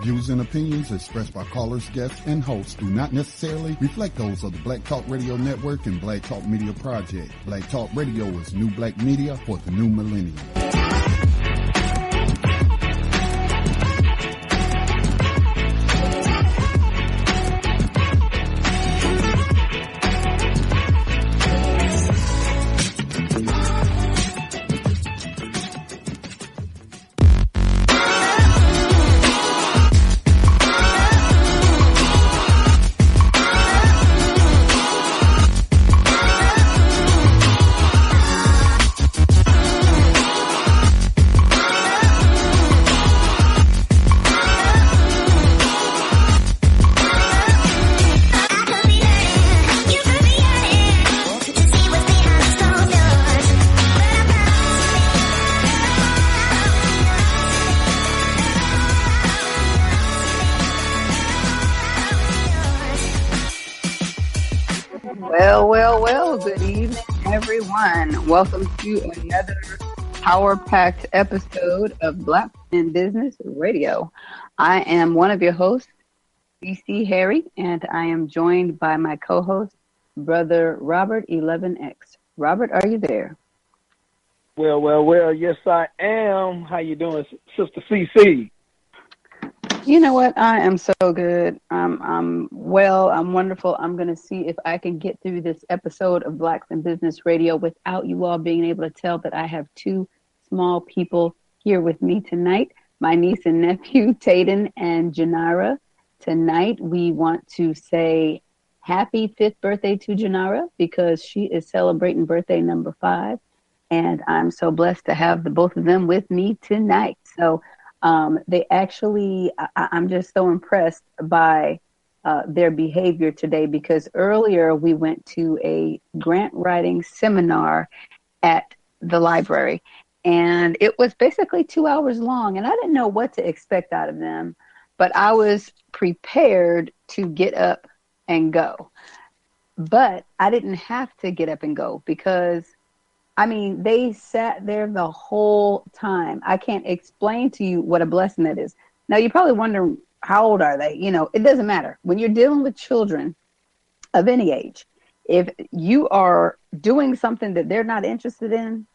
views and opinions expressed by callers, guests, and hosts do not necessarily reflect those of the Black Talk Radio Network and Black Talk Media Project. Black Talk Radio is new black media for the new millennium. Well, good evening, everyone. Welcome to another power-packed episode of Black in Business Radio. I am one of your hosts, Sisi Harry, and I am joined by my co-host, Brother Robert, Elevenx. Robert, are you there? Well, yes, I am. How you doing, Sister Sisi? You know what? I am so good. I'm well. I'm wonderful. I'm going to see if I can get through this episode of Blacks in Business Radio without you all being able to tell that I have two small people here with me tonight, my niece and nephew, Tayden and Janara. Tonight, we want to say happy 5th birthday to Janara because she is celebrating birthday number 5. And I'm so blessed to have the both of them with me tonight. So they actually, I'm just so impressed by their behavior today because earlier we went to a grant writing seminar at the library and it was basically 2 hours long and I didn't know what to expect out of them, but I was prepared to get up and go. But I didn't have to get up and go because they sat there the whole time. I can't explain to you what a blessing that is. Now, you probably wonder, how old are they? You know, it doesn't matter. When you're dealing with children of any age, if you are doing something that they're not interested in,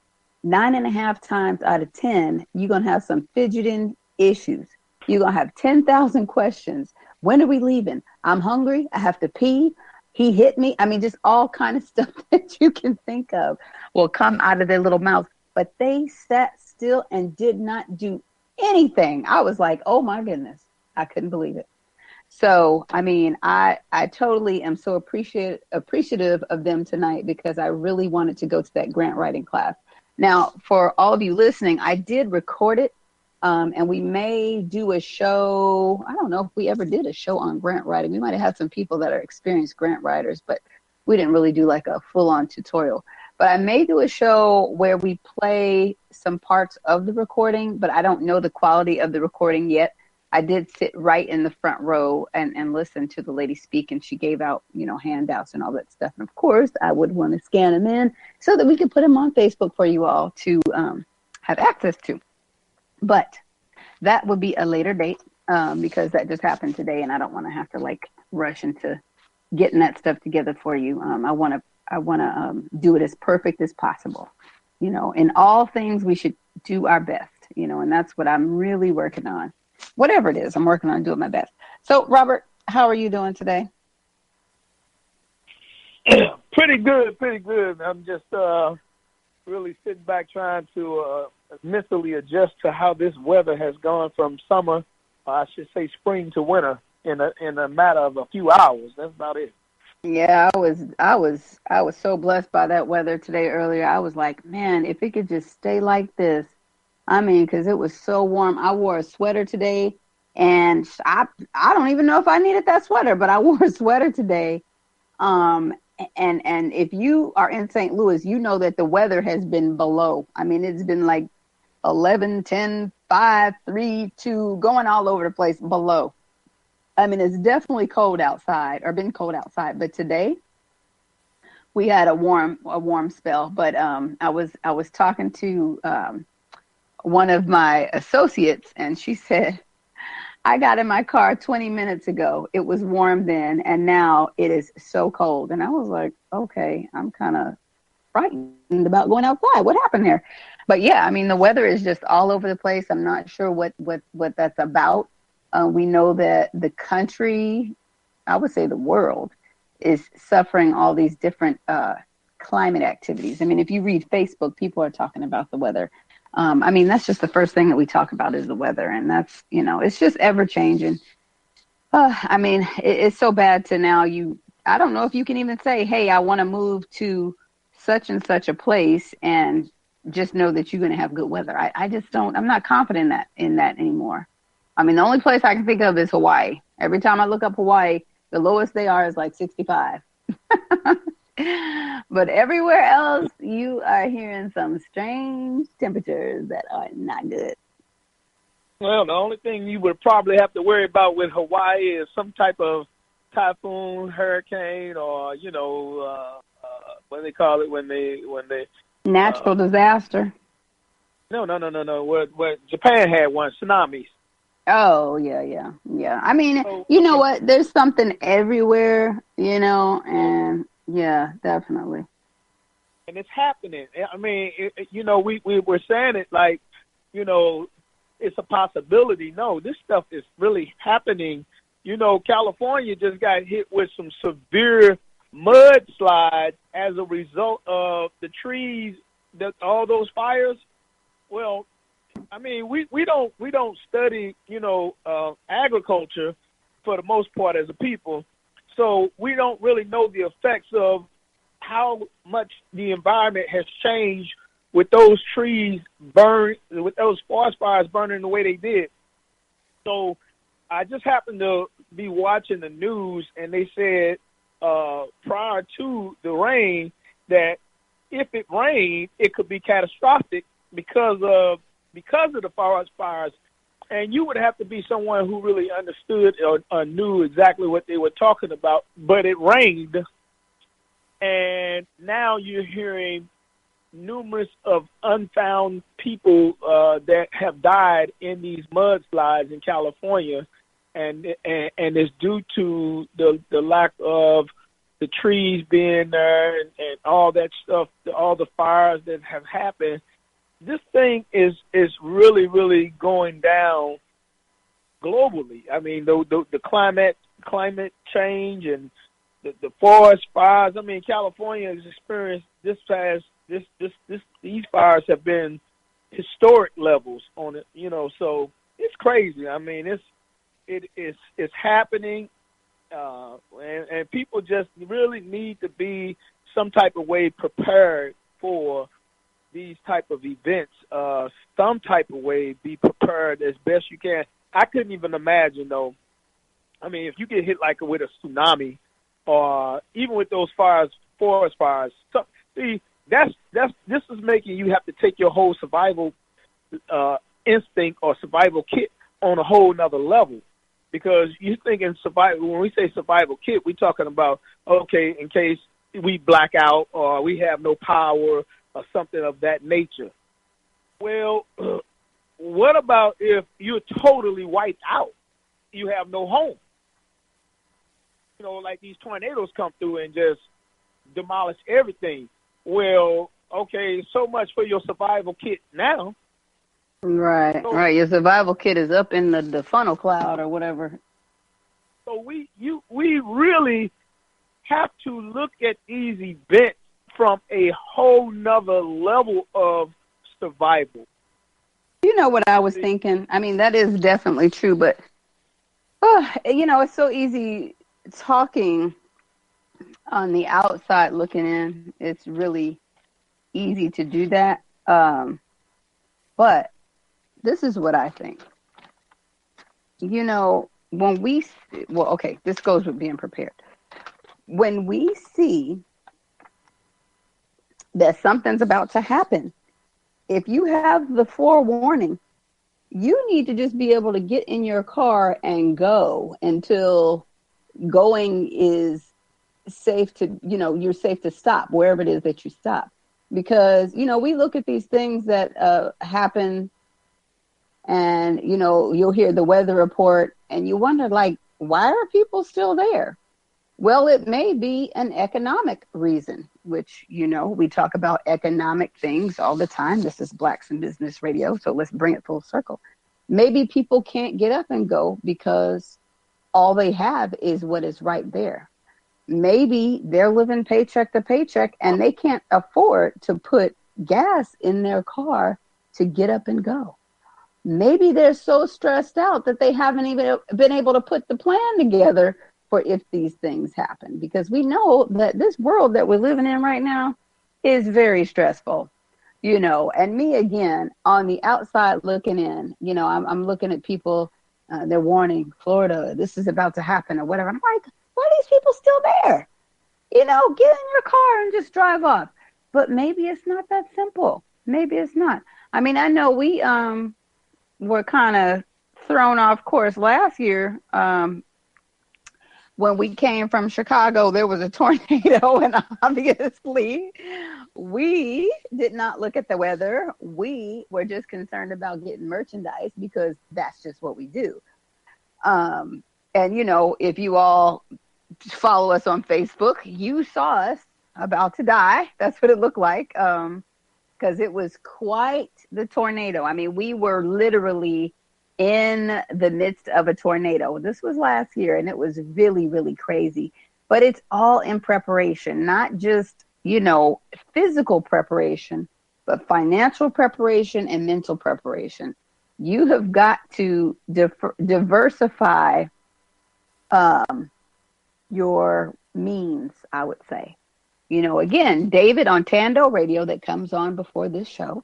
9.5 times out of 10, you're going to have some fidgeting issues. You're going to have 10,000 questions. When are we leaving? I'm hungry. I have to pee. He hit me. Just all kind of stuff that you can think of will come out of their little mouths. But they sat still and did not do anything. I was like, oh, my goodness. I couldn't believe it. So, I totally am so appreciative of them tonight because I really wanted to go to that grant writing class. Now, for all of you listening, I did record it. And we may do a show. I don't know if we ever did a show on grant writing. We might have had some people that are experienced grant writers, but we didn't really do like a full-on tutorial. But I may do a show where we play some parts of the recording, but I don't know the quality of the recording yet. I did sit right in the front row and listen to the lady speak, and she gave out, handouts and all that stuff. And of course, I would want to scan them in so that we could put them on Facebook for you all to have access to. But that would be a later date because that just happened today, and I don't want to have to rush into getting that stuff together for you. I want to do it as perfect as possible. In all things we should do our best. And that's what I'm really working on. Whatever it is, I'm working on doing my best. So, Robert, how are you doing today? Pretty good. I'm just really sitting back trying to mentally adjust to how this weather has gone from summer, I should say spring to winter in a matter of a few hours. That's about it. Yeah, I was so blessed by that weather today earlier. I was like, man, if it could just stay like this. Because it was so warm. I wore a sweater today, and I don't even know if I needed that sweater, but I wore a sweater today. And if you are in St. Louis, you know that the weather has been below. It's been like 11, 10, 5, 3, 2, going all over the place below. It's definitely cold outside or been cold outside. But today we had a warm spell. But I was talking to one of my associates, and she said, I got in my car 20 minutes ago. It was warm then, and now it is so cold. And I was like, okay, I'm kind of frightened about going outside. What happened there? But yeah, I mean, the weather is just all over the place. I'm not sure what that's about. We know that the country, I would say the world, is suffering all these different climate activities. I mean, if you read Facebook, people are talking about the weather. I mean, that's just the first thing that we talk about is the weather. And that's, it's just ever changing. I mean, it's so bad to now I don't know if you can even say, hey, I want to move to such and such a place and just know that you're going to have good weather. I just don't, I'm not confident in that anymore. I mean, the only place I can think of is Hawaii. Every time I look up Hawaii, the lowest they are is like 65. But everywhere else, you are hearing some strange temperatures that are not good. Well, the only thing you would probably have to worry about with Hawaii is some type of typhoon, hurricane, or what do they call it when they natural disaster. No. What Japan had one, tsunamis. Oh yeah. I mean, so, you know what? There's something everywhere, and yeah, definitely. And it's happening. I mean, we were saying it like, it's a possibility. No, this stuff is really happening. California just got hit with some severe mudslides as a result of the trees, all those fires. Well, I mean, we don't study, agriculture for the most part as a people. So we don't really know the effects of how much the environment has changed with those trees with those forest fires burning the way they did. So I just happened to be watching the news, and they said prior to the rain that if it rained, it could be catastrophic because of the forest fires. And you would have to be someone who really understood or knew exactly what they were talking about. But it rained, and now you're hearing numerous of unfound people that have died in these mudslides in California, and it's due to the lack of the trees being there and all that stuff, all the fires that have happened. This thing is really, really going down globally. I mean, the climate change and the forest fires. I mean, California has experienced these fires have been historic levels on it. So it's crazy. I mean, it's happening, and people just really need to be some type of way prepared for these type of events, some type of way, be prepared as best you can. I couldn't even imagine, though. I mean, if you get hit like with a tsunami, or even with those forest fires. So, see, this is making you have to take your whole survival instinct or survival kit on a whole nother level, because you're thinking survival. When we say survival kit, we're talking about, okay, in case we black out or we have no power or something of that nature. Well, what about if you're totally wiped out? You have no home. Like these tornadoes come through and just demolish everything. Well, okay, so much for your survival kit now. Right, so, right. Your survival kit is up in the funnel cloud or whatever. So we really have to look at these events from a whole nother level of survival. You know what I was thinking? I mean, that is definitely true, but, it's so easy talking on the outside looking in. It's really easy to do that. But this is what I think. When this goes with being prepared. When we see that something's about to happen, if you have the forewarning, you need to just be able to get in your car and go until going is safe to, you're safe to stop wherever it is that you stop. Because, we look at these things that happen And, you'll hear the weather report and you wonder, like, why are people still there? Well, it may be an economic reason, which, we talk about economic things all the time. This is Blacks in Business Radio, so let's bring it full circle. Maybe people can't get up and go because all they have is what is right there. Maybe they're living paycheck to paycheck and they can't afford to put gas in their car to get up and go. Maybe they're so stressed out that they haven't even been able to put the plan together for if these things happen, because we know that this world that we're living in right now is very stressful, and me, again, on the outside looking in, I'm looking at people, they're warning Florida, this is about to happen or whatever. I'm like, why are these people still there? Get in your car and just drive off. But maybe it's not that simple. Maybe it's not. I mean, I know we were kind of thrown off course last year. When we came from Chicago, there was a tornado, and obviously we did not look at the weather. We were just concerned about getting merchandise because that's just what we do. And, if you all follow us on Facebook, you saw us about to die. That's what it looked like, because it was quite the tornado. I mean, we were literally in the midst of a tornado. This was last year, and it was really, really crazy. But it's all in preparation, not just, physical preparation, but financial preparation and mental preparation. You have got to diversify your means, I would say. Again, David on Tando Radio, that comes on before this show,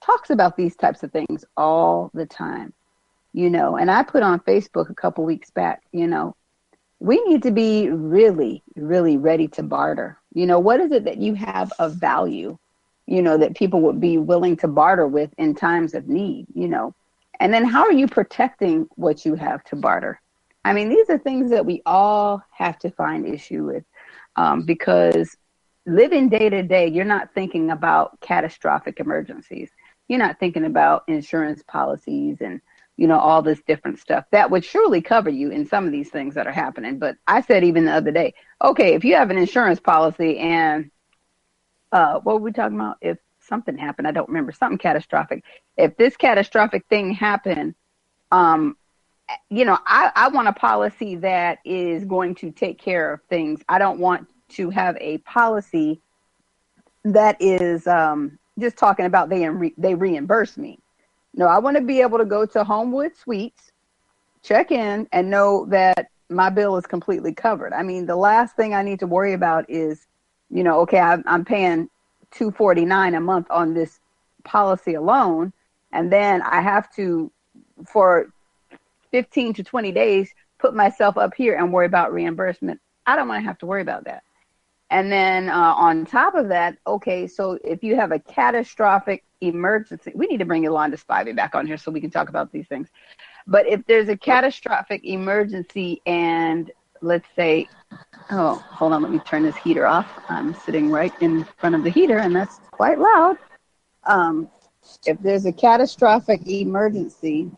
talks about these types of things all the time. And I put on Facebook a couple weeks back, we need to be really, really ready to barter. What is it that you have of value, that people would be willing to barter with in times of need, and then how are you protecting what you have to barter? I mean, these are things that we all have to find issue with, because living day to day, you're not thinking about catastrophic emergencies. You're not thinking about insurance policies and all this different stuff that would surely cover you in some of these things that are happening. But I said even the other day, okay, if you have an insurance policy and what were we talking about? If something happened, I don't remember, something catastrophic. If this catastrophic thing happened, I want a policy that is going to take care of things. I don't want to have a policy that is just talking about they reimburse me. No, I want to be able to go to Homewood Suites, check in, and know that my bill is completely covered. I mean, the last thing I need to worry about is, okay, I'm paying $249 a month on this policy alone, and then I have to, for 15 to 20 days, put myself up here and worry about reimbursement. I don't want to have to worry about that. And then on top of that, okay, so if you have a catastrophic emergency, we need to bring Yolanda Spivey back on here so we can talk about these things. But if there's a catastrophic emergency and let's say, oh, hold on, let me turn this heater off. I'm sitting right in front of the heater and that's quite loud. If there's a catastrophic emergency,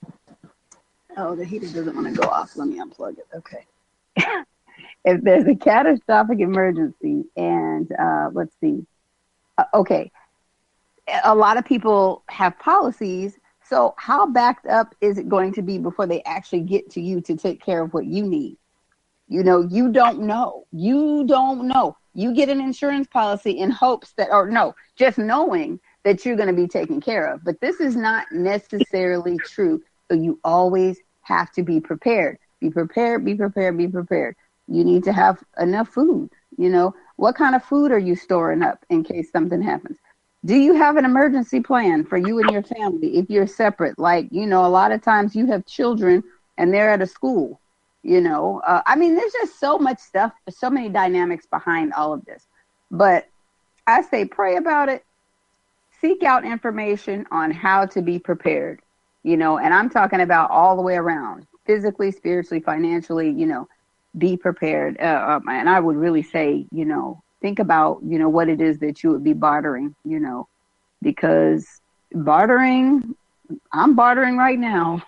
oh, the heater doesn't want to go off. Let me unplug it. Okay. If there's a catastrophic emergency and let's see. Okay. A lot of people have policies. So how backed up is it going to be before they actually get to you to take care of what you need? You don't know. You don't know. You get an insurance policy in hopes that, or no, just knowing that you're going to be taken care of. But this is not necessarily true. So you always have to be prepared. Be prepared, be prepared, be prepared. You need to have enough food. What kind of food are you storing up in case something happens? Do you have an emergency plan for you and your family if you're separate? Like, a lot of times you have children and they're at a school, I mean, there's just so much stuff, so many dynamics behind all of this. But I say pray about it. Seek out information on how to be prepared, and I'm talking about all the way around, physically, spiritually, financially, be prepared. And I would really say, think about, what it is that you would be bartering, because bartering I'm bartering right now.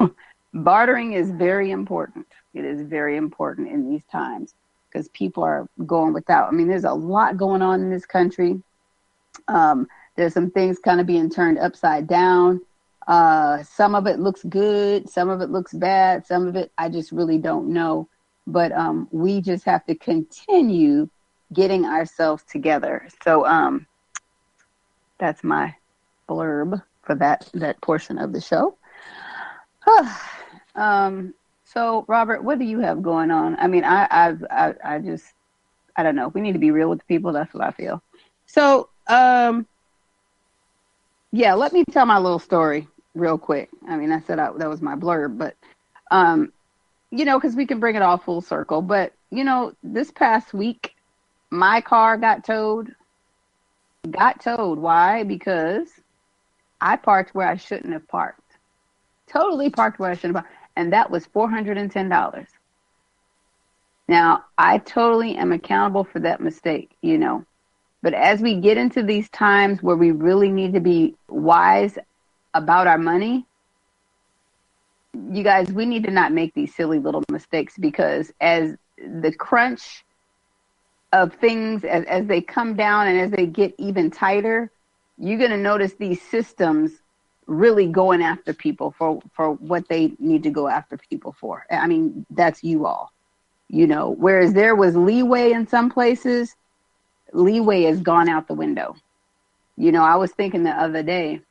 Bartering is very important. It is very important in these times because people are going without. I mean, there's a lot going on in this country. There's some things kind of being turned upside down. Some of it looks good. Some of it looks bad. Some of it I just really don't know. But we just have to continue getting ourselves together. So that's my blurb for that portion of the show. So Robert, what do you have going on? I mean, I don't know. We need to be real with the people. That's what I feel. So, yeah, let me tell my little story real quick. I mean, I said that was my blurb, but, because we can bring it all full circle. But, this past week, my car got towed. Why? Because I parked where I shouldn't have parked. Totally parked where I shouldn't have parked. And that was $410. Now, I totally am accountable for that mistake, But as we get into these times where we really need to be wise about our money, you guys, we need to not make these silly little mistakes, because as the crunch of things, as they come down and as they get even tighter, you're going to notice these systems really going after people for what they need to go after people for. I mean, that's you all, whereas there was leeway in some places, leeway has gone out the window. I was thinking the other day,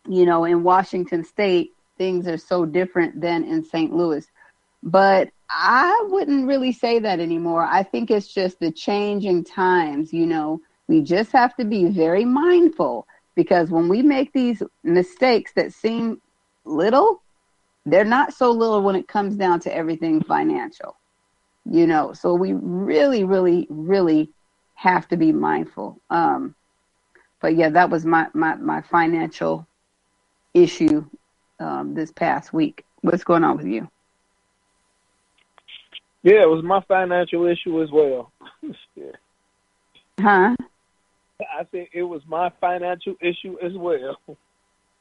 in Washington State, things are so different than in St. Louis. But I wouldn't really say that anymore. I think it's just the changing times. We just have to be very mindful, because when we make these mistakes that seem little, they're not so little when it comes down to everything financial. So we really, really, really have to be mindful. But yeah, that was my financial issue this past week. What's going on with you? Yeah, it was my financial issue as well. Yeah. Huh? I think it was my financial issue as well.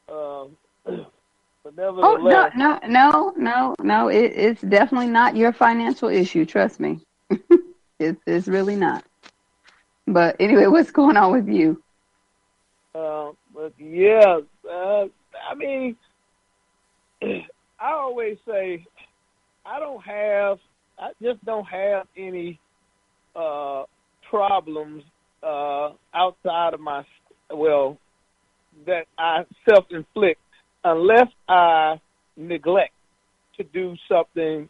But nevertheless, No. It's definitely not your financial issue. Trust me. It's really not. But anyway, what's going on with you? But yeah, I mean, I always say I just don't have any problems outside of that I self-inflict, unless I neglect to do something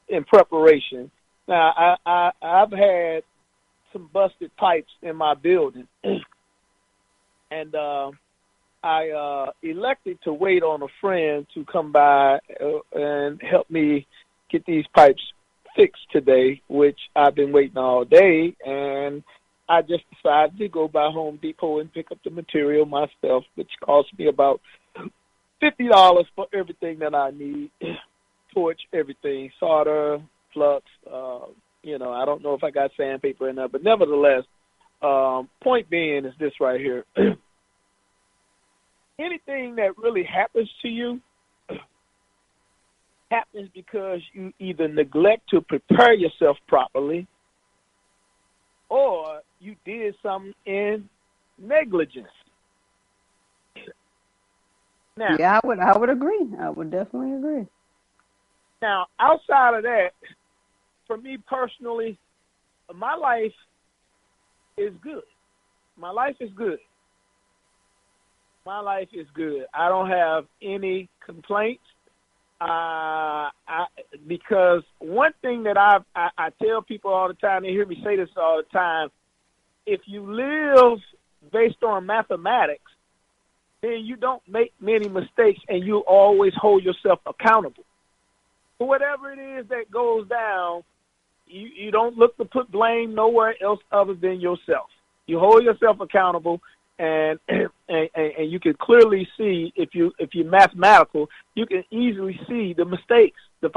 in preparation. Now, I've had some busted pipes in my building, and I elected to wait on a friend to come by and help me get these pipes fixed today, which I've been waiting all day, and I just decided to go by Home Depot and pick up the material myself, which cost me about $50 for everything that I need, torch, everything, solder, flux, I don't know if I got sandpaper in there, but nevertheless, point being is this right here. Anything that really happens to you happens because you either neglect to prepare yourself properly, or you did something in negligence. Now, yeah, I would agree. I would definitely agree. Now, outside of that, for me personally, my life is good. My life is good. My life is good. I don't have any complaints. Because one thing that I tell people all the time, they hear me say this all the time, if you live based on mathematics, then you don't make many mistakes and you always hold yourself accountable. For whatever it is that goes down, you don't look to put blame nowhere else other than yourself. You hold yourself accountable, and you can clearly see, if you're mathematical, you can easily see the mistakes, the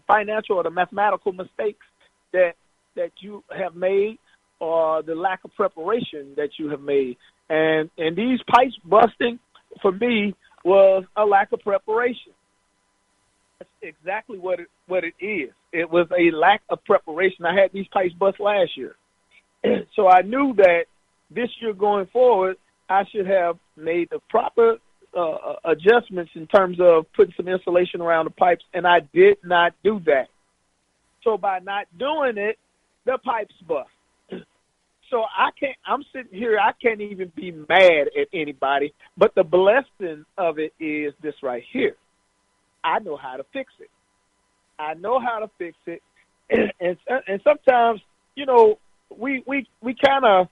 financial or the mathematical mistakes that you have made, or the lack of preparation that you have made. And these pipes busting, for me, was a lack of preparation. That's exactly what it is. It was a lack of preparation. I had these pipes bust last year. So I knew that this year going forward, I should have made the proper adjustments in terms of putting some insulation around the pipes, and I did not do that. So by not doing it, the pipes bust. So I'm sitting here, I can't even be mad at anybody, but the blessing of it is this right here. I know how to fix it. And sometimes, we kind of,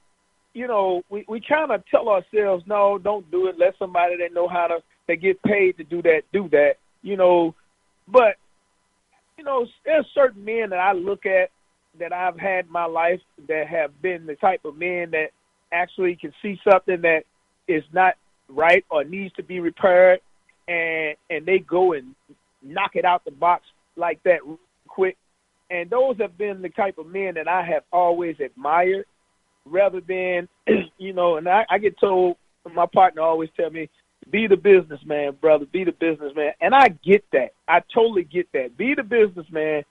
we kind of tell ourselves, no, don't do it. Let somebody that know how to, that get paid to do that, But, there's certain men that I look at that I've had in my life that have been the type of men that actually can see something that is not right or needs to be repaired, and they go and knock it out the box like that real quick. And those have been the type of men that I have always admired, rather than, and I get told, my partner always tell me, be the businessman, brother, be the businessman. And I get that. I totally get that. Be the businessman.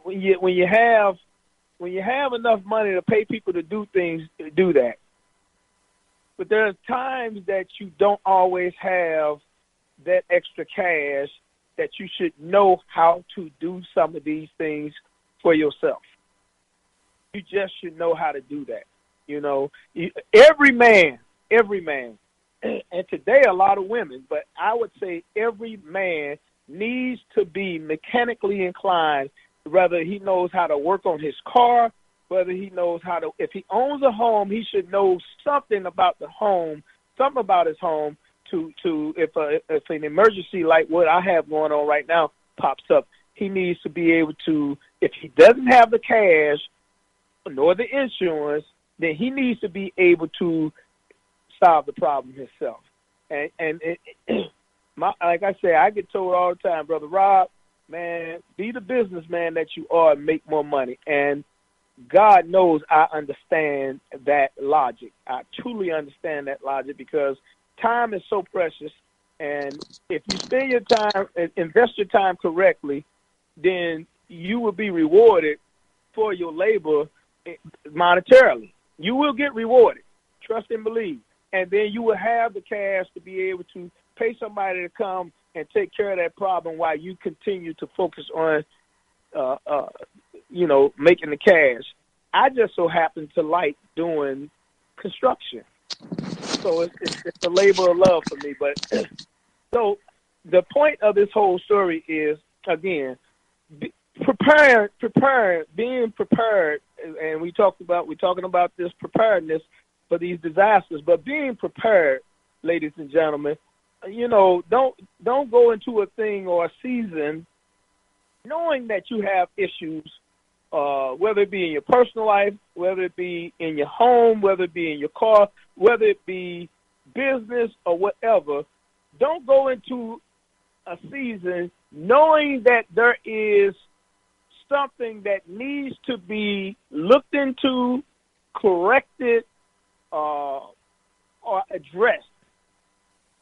When you have enough money to pay people to do things, do that. But there's times that you don't always have that extra cash that you should know how to do some of these things for yourself. You just should know how to do that. Every man, and today a lot of women, but I would say every man needs to be mechanically inclined, whether he knows how to work on his car, whether he knows how to, if he owns a home, he should know something about the home, something about his home to if an emergency like what I have going on right now pops up, he needs to be able to, if he doesn't have the cash nor the insurance, then he needs to be able to solve the problem himself. Like I say, I get told all the time, Brother Rob, man, be the businessman that you are and make more money. And God knows I understand that logic. I truly understand that logic, because time is so precious. And if you spend your time and invest your time correctly, then you will be rewarded for your labor monetarily. You will get rewarded. Trust and believe. And then you will have the cash to be able to pay somebody to come and take care of that problem while you continue to focus on, making the cash. I just so happen to like doing construction. So it's a labor of love for me. But so the point of this whole story is, again, being prepared, and we're talking about this preparedness for these disasters, but being prepared, ladies and gentlemen, don't go into a thing or a season knowing that you have issues, whether it be in your personal life, whether it be in your home, whether it be in your car, whether it be business or whatever. Don't go into a season knowing that there is something that needs to be looked into, corrected, or addressed,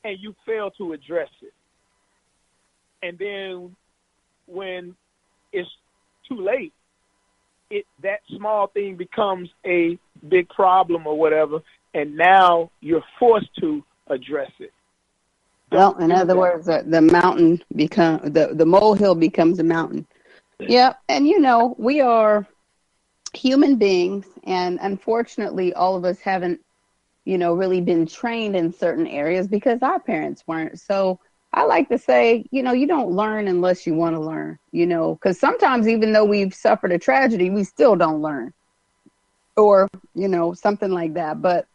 and you fail to address it. And then when it's too late, that small thing becomes a big problem or whatever, and now you're forced to address it. Well, in other words, the mountain the molehill becomes a mountain. Yeah, and we are human beings, and unfortunately, all of us haven't, really been trained in certain areas because our parents weren't. So I like to say, you don't learn unless you want to learn, because sometimes even though we've suffered a tragedy, we still don't learn, or, something like that. But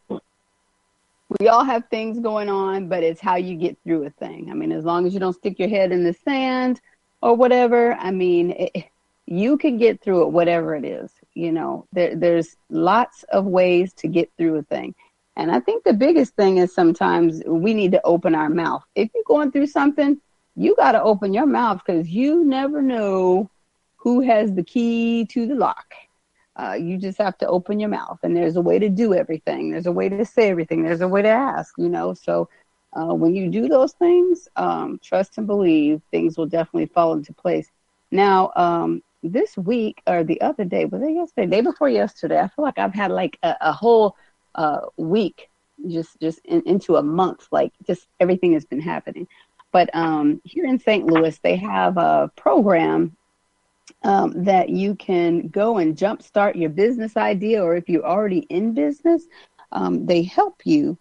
we all have things going on, but it's how you get through a thing. I mean, as long as you don't stick your head in the sand or whatever, you can get through it, whatever it is. There's lots of ways to get through a thing. And I think the biggest thing is sometimes we need to open our mouth. If you're going through something, you got to open your mouth, because you never know who has the key to the lock. You just have to open your mouth, and there's a way to do everything. There's a way to say everything. There's a way to ask, So When you do those things, trust and believe, things will definitely fall into place. Now, this week or the other day, was it yesterday? Day before yesterday, I feel like I've had like a whole week just into a month, like just everything has been happening. But here in St. Louis, they have a program that you can go and jumpstart your business idea, or if you're already in business, they help you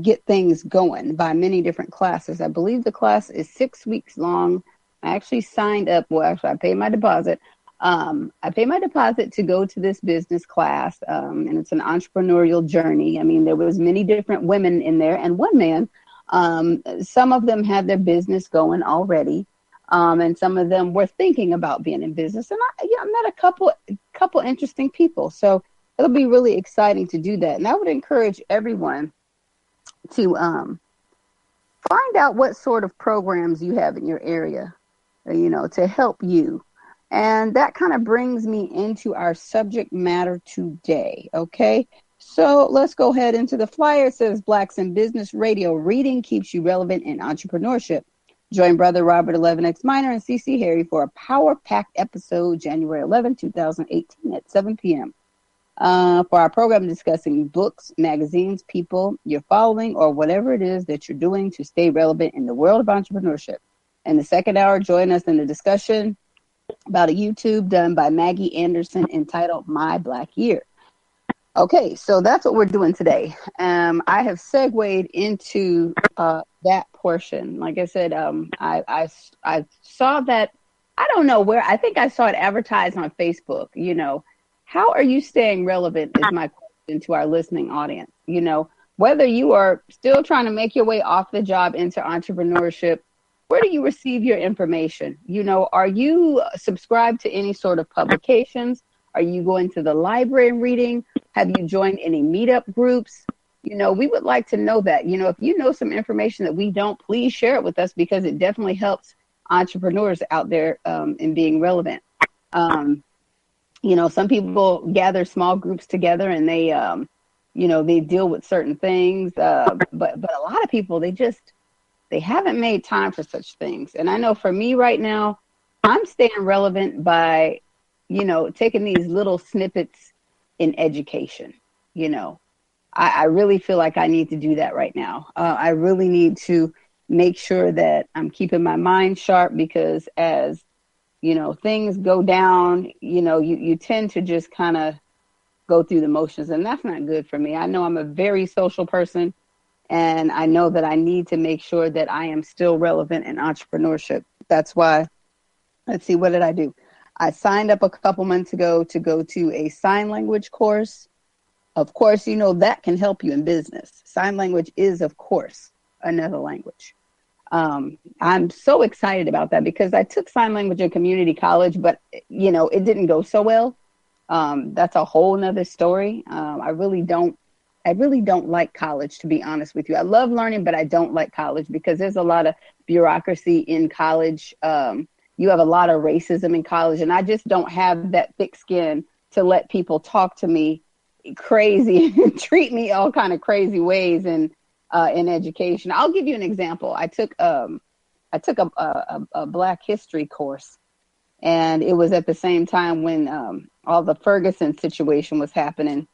get things going by many different classes. I believe the class is 6 weeks long. I actually signed up. Well, actually, I paid my deposit. I paid my deposit to go to this business class, and it's an entrepreneurial journey. I mean, there was many different women in there and one man. Some of them had their business going already, and some of them were thinking about being in business. And I met a couple interesting people. So it'll be really exciting to do that. And I would encourage everyone to find out what sort of programs you have in your area, to help you. And that kind of brings me into our subject matter today. Okay. So let's go ahead into the flyer. It says Blacks in Business Radio. Reading keeps you relevant in entrepreneurship. Join Brother Robert Elevenx Minor and Sisi Harry for a power-packed episode January 11, 2018 at 7 p.m. For our program discussing books, magazines, people you're following, or whatever it is that you're doing to stay relevant in the world of entrepreneurship. In the second hour, join us in the discussion about a YouTube done by Maggie Anderson entitled My Black Year. Okay, so that's what we're doing today. I have segued into that portion. Like I said, I saw that, I don't know where, I think I saw it advertised on Facebook. How are you staying relevant is my question to our listening audience. Whether you are still trying to make your way off the job into entrepreneurship, where do you receive your information? Are you subscribed to any sort of publications? Are you going to the library and reading? Have you joined any meetup groups? We would like to know that. If you know some information that we don't, please share it with us, because it definitely helps entrepreneurs out there in being relevant. Some people gather small groups together and they, they deal with certain things. But a lot of people, they haven't made time for such things. And I know for me right now, I'm staying relevant by, taking these little snippets in education. I really feel like I need to do that right now. I really need to make sure that I'm keeping my mind sharp, because as, things go down, you tend to just kind of go through the motions, and that's not good for me. I know I'm a very social person, and I know that I need to make sure that I am still relevant in entrepreneurship. That's why, let's see, what did I do? I signed up a couple months ago to go to a sign language course. Of course, that can help you in business. Sign language is, of course, another language. I'm so excited about that, because I took sign language in community college, but, it didn't go so well. That's a whole nother story. I really don't like college, to be honest with you. I love learning, but I don't like college because there's a lot of bureaucracy in college. You have a lot of racism in college, and I just don't have that thick skin to let people talk to me crazy and treat me all kind of crazy ways in education. I'll give you an example. I took a Black history course, and it was at the same time when all the Ferguson situation was happening.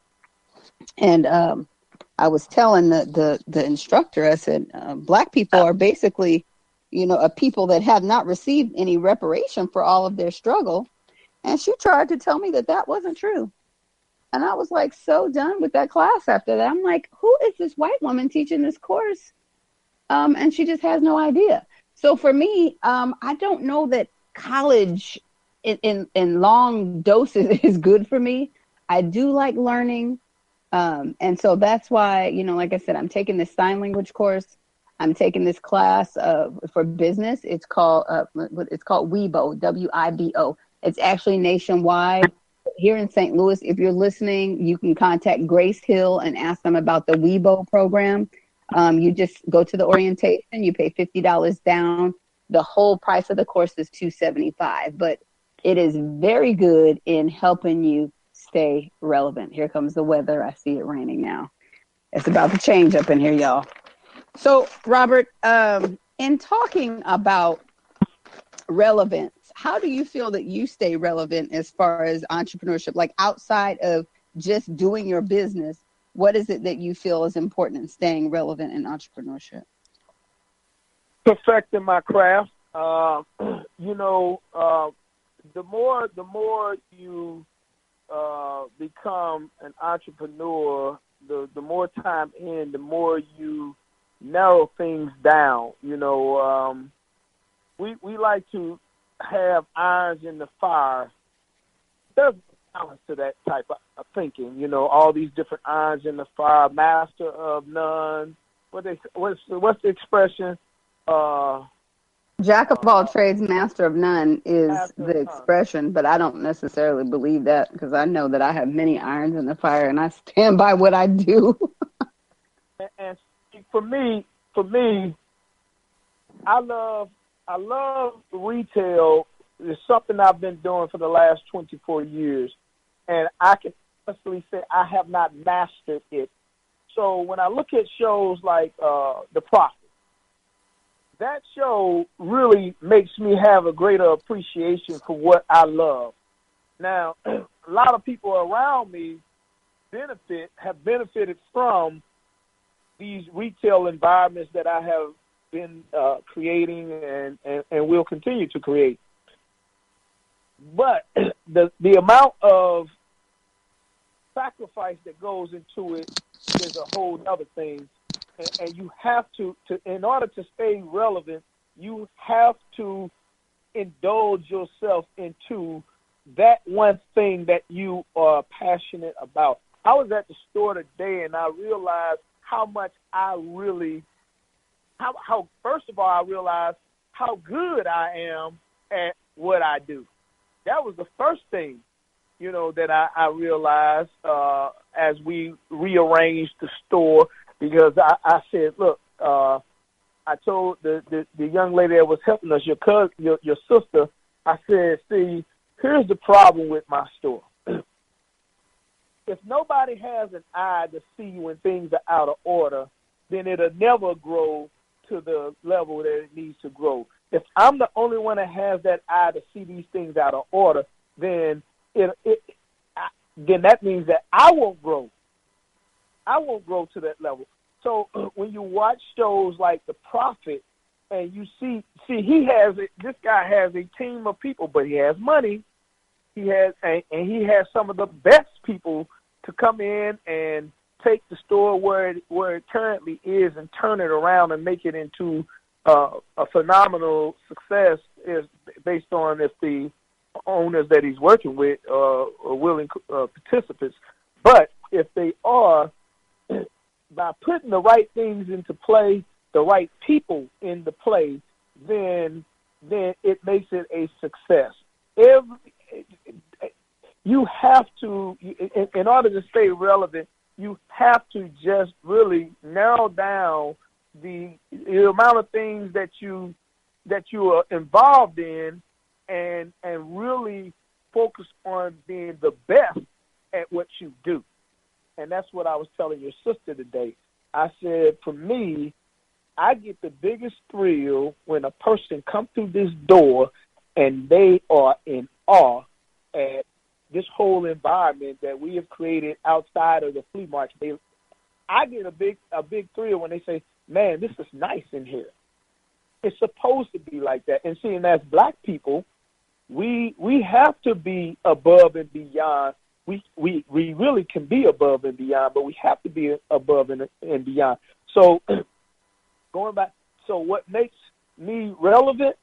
And I was telling the instructor, I said, Black people are basically, a people that have not received any reparation for all of their struggle. And she tried to tell me that wasn't true. And I was like so done with that class after that. I'm like, who is this white woman teaching this course? And she just has no idea. So for me, I don't know that college in long doses is good for me. I do like learning. And so that's why, like I said, I'm taking this sign language course. I'm taking this class for business. It's called WIBO, WIBO. It's actually nationwide. Here in St. Louis, if you're listening, you can contact Grace Hill and ask them about the WIBO program. You just go to the orientation. You pay $50 down. The whole price of the course is $275, but it is very good in helping you stay relevant. Here comes the weather. I see it raining now. It's about to change up in here, y'all. So, Robert, in talking about relevance, how do you feel that you stay relevant as far as entrepreneurship? Like outside of just doing your business, what is it that you feel is important in staying relevant in entrepreneurship? Perfecting my craft. The more you become an entrepreneur, the more time in, the more you narrow things down. We like to have irons in the fire. There's a balance to that type of thinking. All these different irons in the fire, master of none. What's the expression? Jack of all trades, master of none is the expression, but I don't necessarily believe that because I know that I have many irons in the fire and I stand by what I do. And for me, I love retail. It's something I've been doing for the last 24 years, and I can honestly say I have not mastered it. So when I look at shows like The Prophet, that show really makes me have a greater appreciation for what I love. Now, a lot of people around me have benefited from these retail environments that I have been creating and will continue to create. But the amount of sacrifice that goes into it is a whole other thing. And you have to, in order to stay relevant, you have to indulge yourself into that one thing that you are passionate about. I was at the store today and I realized how much first of all, I realized how good I am at what I do. That was the first thing, that I realized as we rearranged the store, because I said, look, I told the young lady that was helping us, your sister, I said, see, here's the problem with my store. If nobody has an eye to see when things are out of order, then it'll never grow to the level that it needs to grow. If I'm the only one that has that eye to see these things out of order, then then that means that I won't grow. I won't grow to that level. So when you watch shows like The Prophet, and you see this guy has a team of people, but he has money. He has some of the best people to come in and take the store where it currently is and turn it around and make it into a phenomenal success, is based on if the owners that he's working with are willing participants. But if they are, by putting the right things into play, the right people into play, then it makes it a success. You have to, in order to stay relevant, you have to just really narrow down the amount of things that you are involved in, and really focus on being the best at what you do. And that's what I was telling your sister today. I said, for me, I get the biggest thrill when a person comes through this door and they are in awe at this whole environment that we have created outside of the flea market. I get a big thrill when they say, man, this is nice in here. It's supposed to be like that. And seeing as Black people, we have to be above and beyond. We really can be above and beyond, but we have to be above and beyond. So going back, so what makes me relevant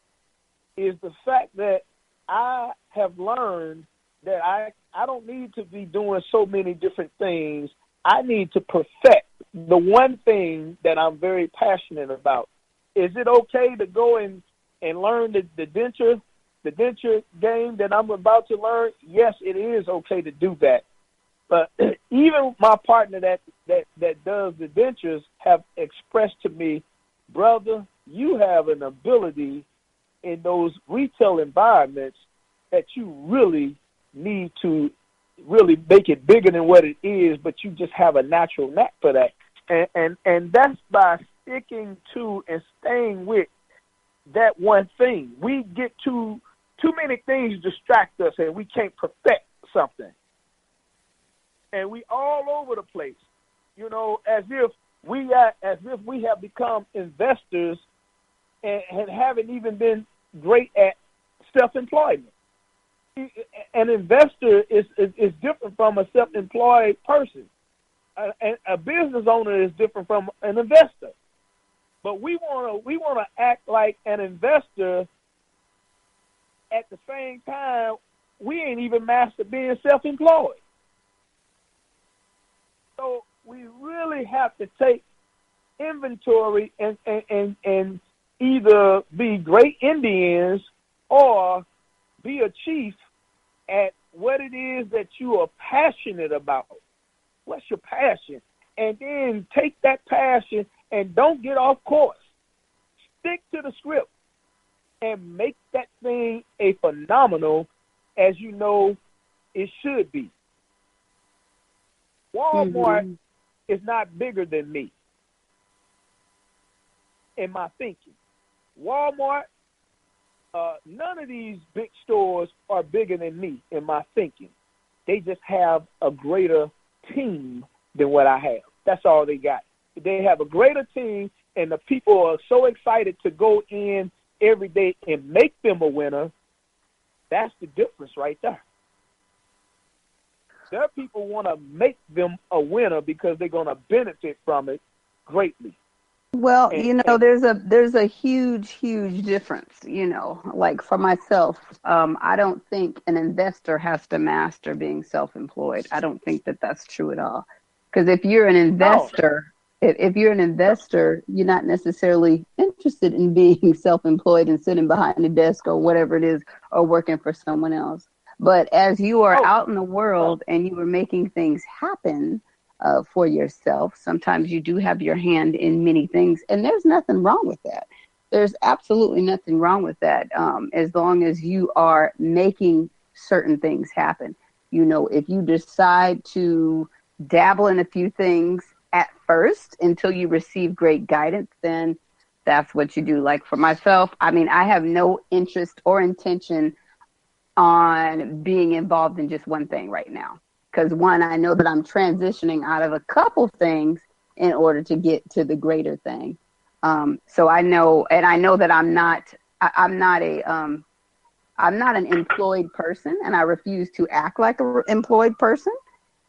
is the fact that I have learned that I don't need to be doing so many different things. I need to perfect the one thing that I'm very passionate about. Is it okay to go and learn the denture game that I'm about to learn? Yes, it is okay to do that. But even my partner that does the dentures have expressed to me, brother, you have an ability in those retail environments that you really need to really make it bigger than what it is, but you just have a natural knack for that. And that's by sticking to and staying with that one thing. We get too many things distract us, and we can't perfect something. And we all over the place, as if we have become investors and haven't even been great at self-employment. An investor is different from a self-employed person. A business owner is different from an investor. But we want to act like an investor. At the same time, we ain't even mastered being self-employed. So we really have to take inventory and either be great Indians or be a chief at what it is that you are passionate about. What's your passion? And then take that passion and don't get off course. Stick to the script and make that thing a phenomenal as you know it should be. Walmart is not bigger than me in my thinking. Walmart, none of these big stores are bigger than me in my thinking. They just have a greater team than what I have. That's all they got. They have a greater team, and the people are so excited to go in every day and make them a winner. That's the difference right there. There are people want to make them a winner because they're going to benefit from it greatly. Well, there's a huge difference, like for myself, I don't think an investor has to master being self-employed. I don't think that that's true at all. Because if you're an investor, if you're an investor, you're not necessarily interested in being self-employed and sitting behind a desk or whatever it is, or working for someone else. But as you are out in the world and you are making things happen for yourself, sometimes you do have your hand in many things, and there's nothing wrong with that. There's absolutely nothing wrong with that, as long as you are making certain things happen. If you decide to dabble in a few things at first until you receive great guidance, then that's what you do. Like for myself, I have no interest or intention on being involved in just one thing right now. Because one, I know that I'm transitioning out of a couple things in order to get to the greater thing. So I know that I'm not an employed person, and I refuse to act like an employed person.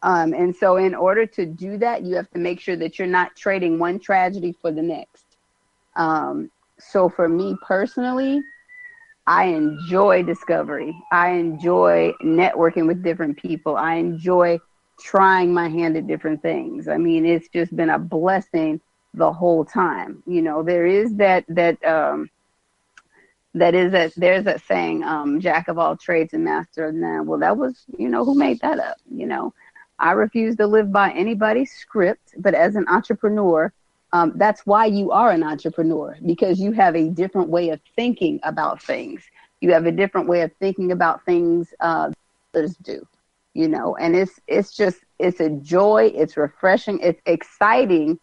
And so in order to do that, you have to make sure that you're not trading one tragedy for the next. So for me personally, I enjoy discovery. I enjoy networking with different people. I enjoy trying my hand at different things. It's just been a blessing the whole time. There is there's that saying, jack of all trades and master of none. Well, that was, who made that up? I refuse to live by anybody's script, but as an entrepreneur, that's why you are an entrepreneur, because you have a different way of thinking about things. You have a different way of thinking about things others do, and it's a joy. It's refreshing. It's exciting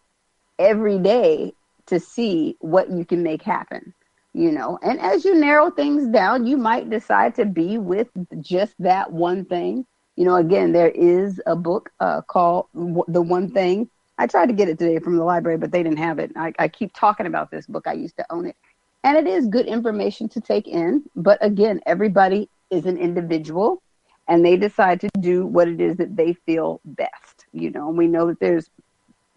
every day to see what you can make happen, and as you narrow things down, you might decide to be with just that one thing. Again, there is a book called The One Thing. I tried to get it today from the library, but they didn't have it. I keep talking about this book. I used to own it. And it is good information to take in. But again, everybody is an individual, and they decide to do what it is that they feel best. And we know that there's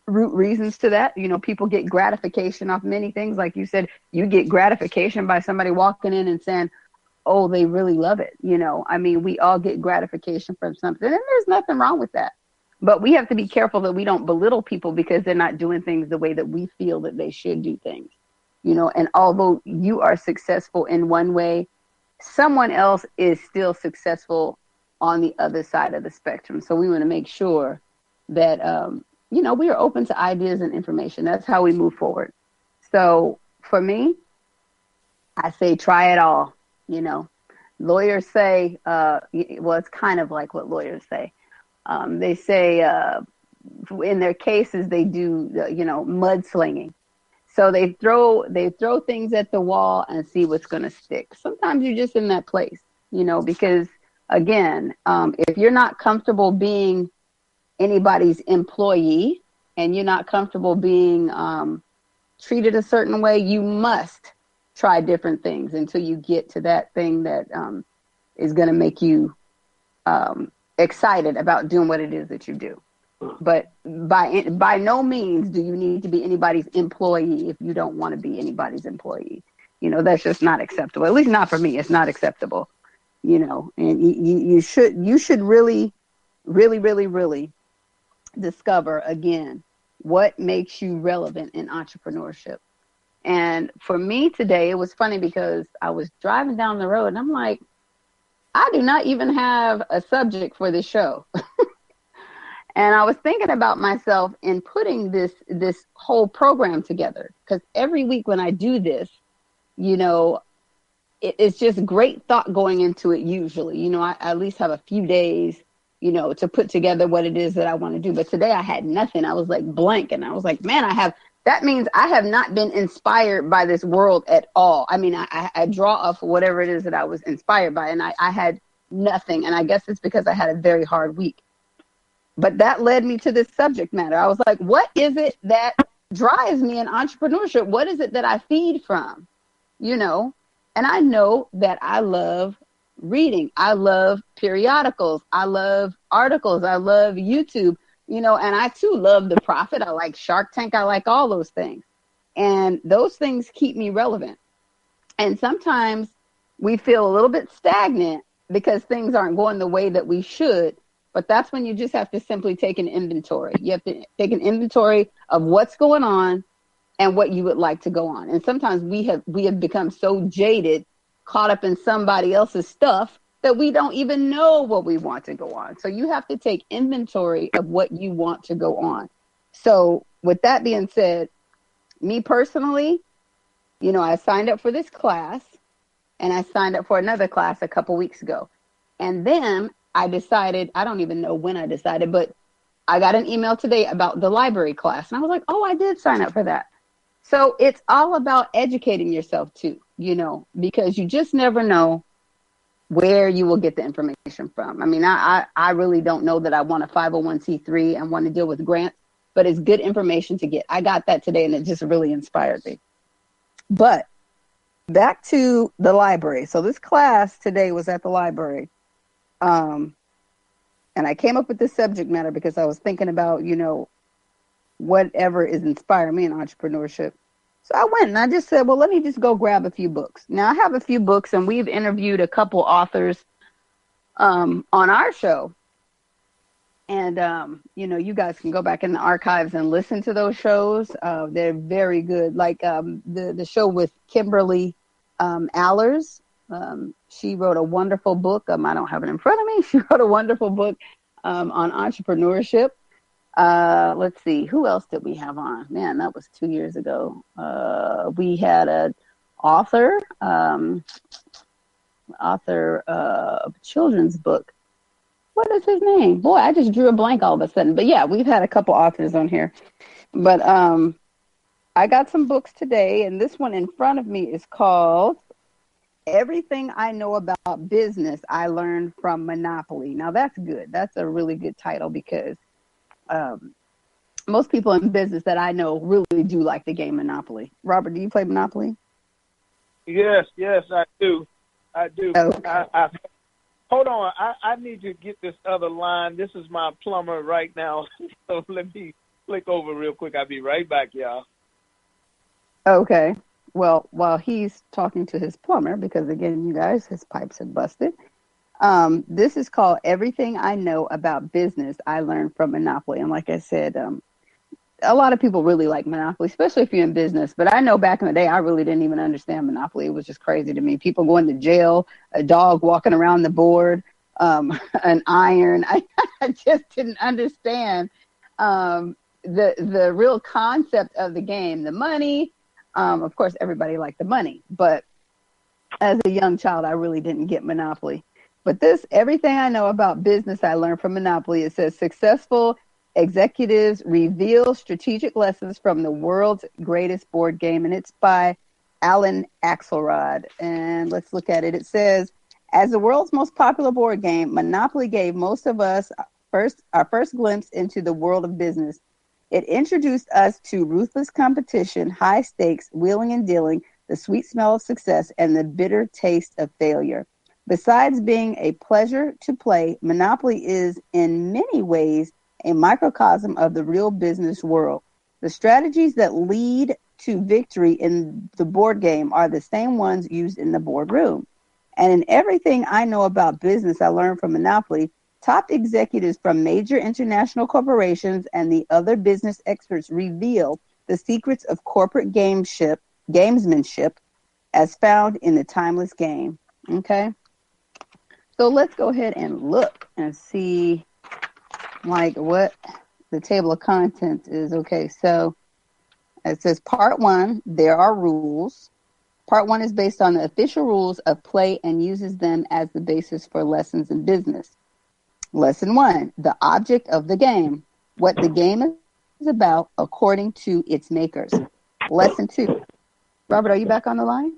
root reasons to that. People get gratification off many things. Like you said, you get gratification by somebody walking in and saying, oh, they really love it. We all get gratification from something, and there's nothing wrong with that. But we have to be careful that we don't belittle people because they're not doing things the way that we feel that they should do things. And although you are successful in one way, someone else is still successful on the other side of the spectrum. So we want to make sure that, we are open to ideas and information. That's how we move forward. So for me, I say try it all. Lawyers say, it's kind of like what lawyers say. They say in their cases, they do, mudslinging. So they throw things at the wall and see what's going to stick. Sometimes you're just in that place, because again, if you're not comfortable being anybody's employee and you're not comfortable being treated a certain way, you must try different things until you get to that thing that is going to make you excited about doing what it is that you do. But by no means do you need to be anybody's employee if you don't want to be anybody's employee. That's just not acceptable. At least not for me. It's not acceptable. And you should really, really, really, really discover again what makes you relevant in entrepreneurship. And for me today, it was funny because I was driving down the road and I'm like, I do not even have a subject for this show. And I was thinking about myself in putting this whole program together, because every week when I do this, it's just great thought going into it usually. I at least have a few days, to put together what it is that I want to do. But today I had nothing. I was like blank. And I was like, man, that means I have not been inspired by this world at all. I mean, I draw off whatever it is that I was inspired by, and I had nothing. And I guess it's because I had a very hard week. But that led me to this subject matter. I was like, what is it that drives me in entrepreneurship? What is it that I feed from? And I know that I love reading. I love periodicals. I love articles. I love YouTube, and I too love The Profit. I like Shark Tank. I like all those things. And those things keep me relevant. And sometimes we feel a little bit stagnant because things aren't going the way that we should. But that's when you just have to simply take an inventory. You have to take an inventory of what's going on and what you would like to go on. And sometimes we have become so jaded, caught up in somebody else's stuff, that we don't even know what we want to go on. So you have to take inventory of what you want to go on. So with that being said, me personally, I signed up for this class and I signed up for another class a couple weeks ago. And then I decided, I don't even know when I decided, but I got an email today about the library class. And I was like, oh, I did sign up for that. So it's all about educating yourself too, because you just never know where you will get the information from. I mean, I really don't know that I want a 501c3 and want to deal with grants, but it's good information to get. I got that today and it just really inspired me. But back to the library. So this class today was at the library. And I came up with this subject matter because I was thinking about, whatever is inspiring me in entrepreneurship. So I went and I just said, well, let me just go grab a few books. Now I have a few books and we've interviewed a couple authors, on our show. And, you guys can go back in the archives and listen to those shows. They're very good. Like, the show with Kimberly, Allers. She wrote a wonderful book. I don't have it in front of me. She wrote a wonderful book on entrepreneurship. Let's see. Who else did we have on? Man, that was 2 years ago. We had an author of a children's book. What is his name? Boy, I just drew a blank all of a sudden. But yeah, we've had a couple authors on here. But I got some books today, and this one in front of me is called Everything I Know About Business I Learned from Monopoly. Now, that's good. That's a really good title because most people in business that I know really do like the game Monopoly. Robert, do you play Monopoly? Yes, I do. Okay. Hold on. I need to get this other line. This is my plumber right now. So let me click over real quick. I'll be right back, y'all. Okay. Well, while he's talking to his plumber, because again, you guys, his pipes had busted. This is called Everything I Know About Business I Learned from Monopoly. And like I said, a lot of people really like Monopoly, especially if you're in business. But I know back in the day, I really didn't even understand Monopoly. It was just crazy to me. People going to jail, a dog walking around the board, an iron. I just didn't understand the real concept of the game, the money. Of course, everybody liked the money. But as a young child, I really didn't get Monopoly. But this, Everything I Know About Business I Learned from Monopoly, it says successful Executives reveal strategic lessons from the world's greatest board game, and it's by Alan Axelrod. And let's look at it. It says, as the world's most popular board game, Monopoly gave most of us our first glimpse into the world of business. It introduced us to ruthless competition, high stakes, wheeling and dealing, the sweet smell of success, and the bitter taste of failure. Besides being a pleasure to play, Monopoly is in many ways a microcosm of the real business world. The strategies that lead to victory in the board game are the same ones used in the boardroom. And in everything I know about business I learned from Monopoly, top executives from major international corporations and the other business experts reveal the secrets of corporate gamesmanship as found in the timeless game. Okay? So let's go ahead and look and see like what the table of contents is. Okay, so it says part 1, there are rules. Part 1 is based on the official rules of play and uses them as the basis for lessons in business. Lesson 1, the object of the game, what the game is about according to its makers. Lesson 2. Robert, are you back on the line?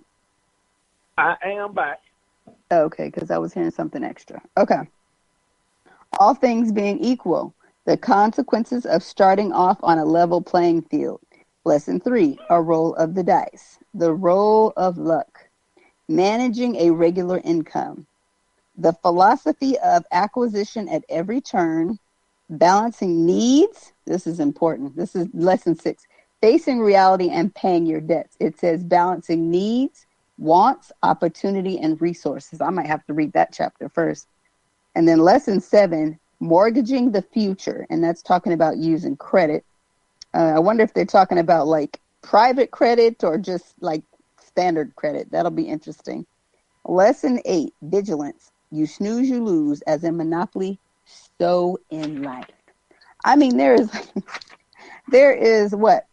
I am back. Okay, because I was hearing something extra. Okay. All things being equal, the consequences of starting off on a level playing field. Lesson 3, a roll of the dice, the roll of luck, managing a regular income, the philosophy of acquisition at every turn, balancing needs. This is important. This is lesson 6, facing reality and paying your debts. It says balancing needs, wants, opportunity, and resources. I might have to read that chapter first. And then lesson 7, mortgaging the future. And that's talking about using credit. I wonder if they're talking about like private credit or just like standard credit. That'll be interesting. Lesson 8, vigilance. You snooze, you lose, as in Monopoly, so in life. I mean, there is what?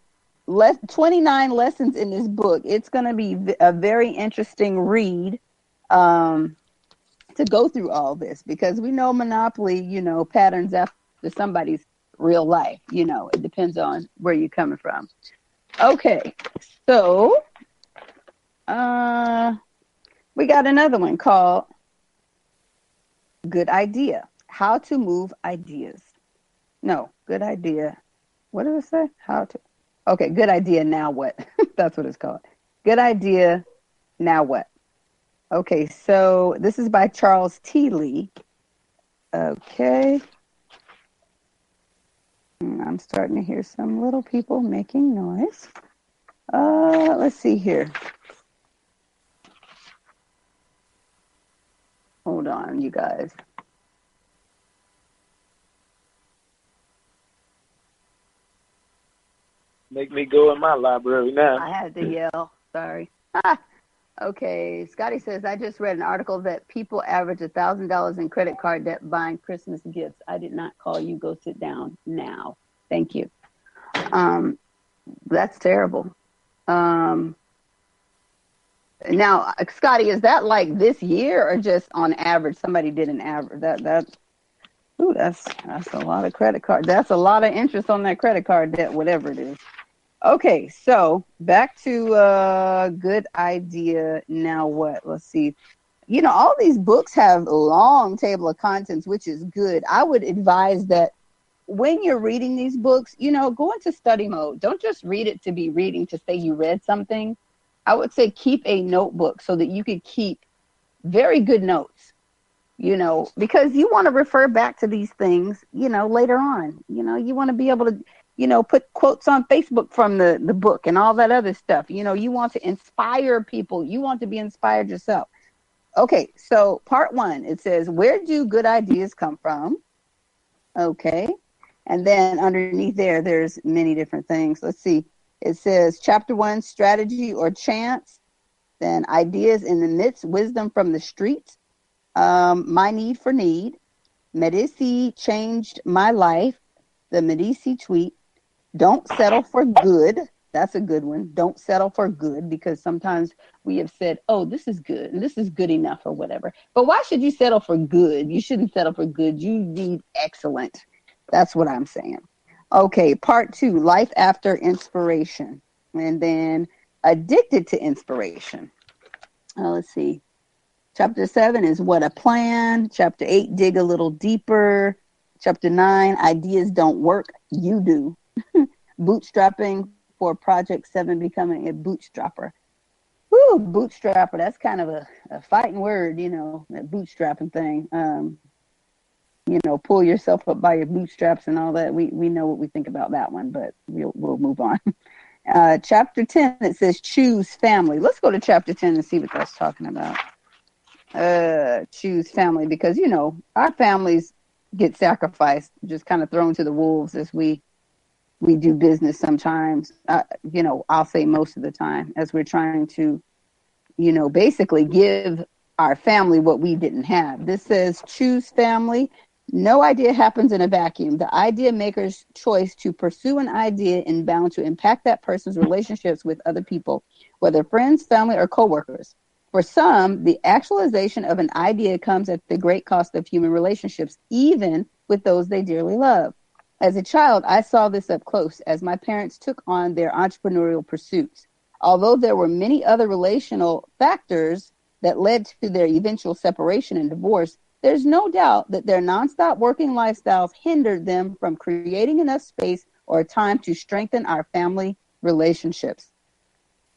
29 lessons in this book. It's going to be a very interesting read to go through all this, because we know Monopoly, patterns after somebody's real life. It depends on where you're coming from. Okay, so we got another one called Good Idea. How to move ideas. No, good idea. What did it say? Okay, good idea, now what? That's what it's called. Good idea, now what? Okay, so this is by Charles T. Lee. Okay. I'm starting to hear some little people making noise. Let's see here. Hold on, you guys. Make me go in my library now. I had to yell. Sorry. Okay. Scotty says, I just read an article that people average $1,000 in credit card debt buying Christmas gifts. I did not call you. Go sit down now. Thank you. That's terrible. Now, Scotty, is that like this year or just on average? Somebody did an average. That's a lot of credit card. That's a lot of interest on that credit card debt, whatever it is. Okay, so back to Good Idea, now what? Let's see. All these books have a long table of contents, which is good. I would advise that when you're reading these books, go into study mode. Don't just read it to be reading to say you read something. I would say keep a notebook so that you could keep very good notes, because you want to refer back to these things, later on. You want to be able to, put quotes on Facebook from the book and all that other stuff. You want to inspire people. You want to be inspired yourself. Okay, so part 1, it says, where do good ideas come from? Okay, and then underneath there's many different things. Let's see. It says chapter 1, strategy or chance. Then ideas in the midst, wisdom from the streets. My need for need. Medici changed my life. The Medici tweet. Don't settle for good. That's a good one. Don't settle for good, because sometimes we have said, oh, this is good and this is good enough or whatever. But why should you settle for good? You shouldn't settle for good. You need excellent. That's what I'm saying. Okay, part 2, life after inspiration. And then addicted to inspiration. Let's see. Chapter 7 is what a plan. Chapter 8, dig a little deeper. Chapter 9, ideas don't work. You do. Bootstrapping for Project 7, becoming a bootstrapper. Woo, bootstrapper. That's kind of a fighting word, that bootstrapping thing. Pull yourself up by your bootstraps and all that. We know what we think about that one, but we'll move on. Chapter 10, it says choose family. Let's go to chapter 10 and see what that's talking about. Choose family, because, our families get sacrificed, just kind of thrown to the wolves as we do business sometimes. I'll say most of the time, as we're trying to, basically give our family what we didn't have. This says choose family. No idea happens in a vacuum. The idea maker's choice to pursue an idea is bound to impact that person's relationships with other people, whether friends, family, or coworkers. For some, the actualization of an idea comes at the great cost of human relationships, even with those they dearly love. As a child, I saw this up close as my parents took on their entrepreneurial pursuits. Although there were many other relational factors that led to their eventual separation and divorce, there's no doubt that their nonstop working lifestyles hindered them from creating enough space or time to strengthen our family relationships.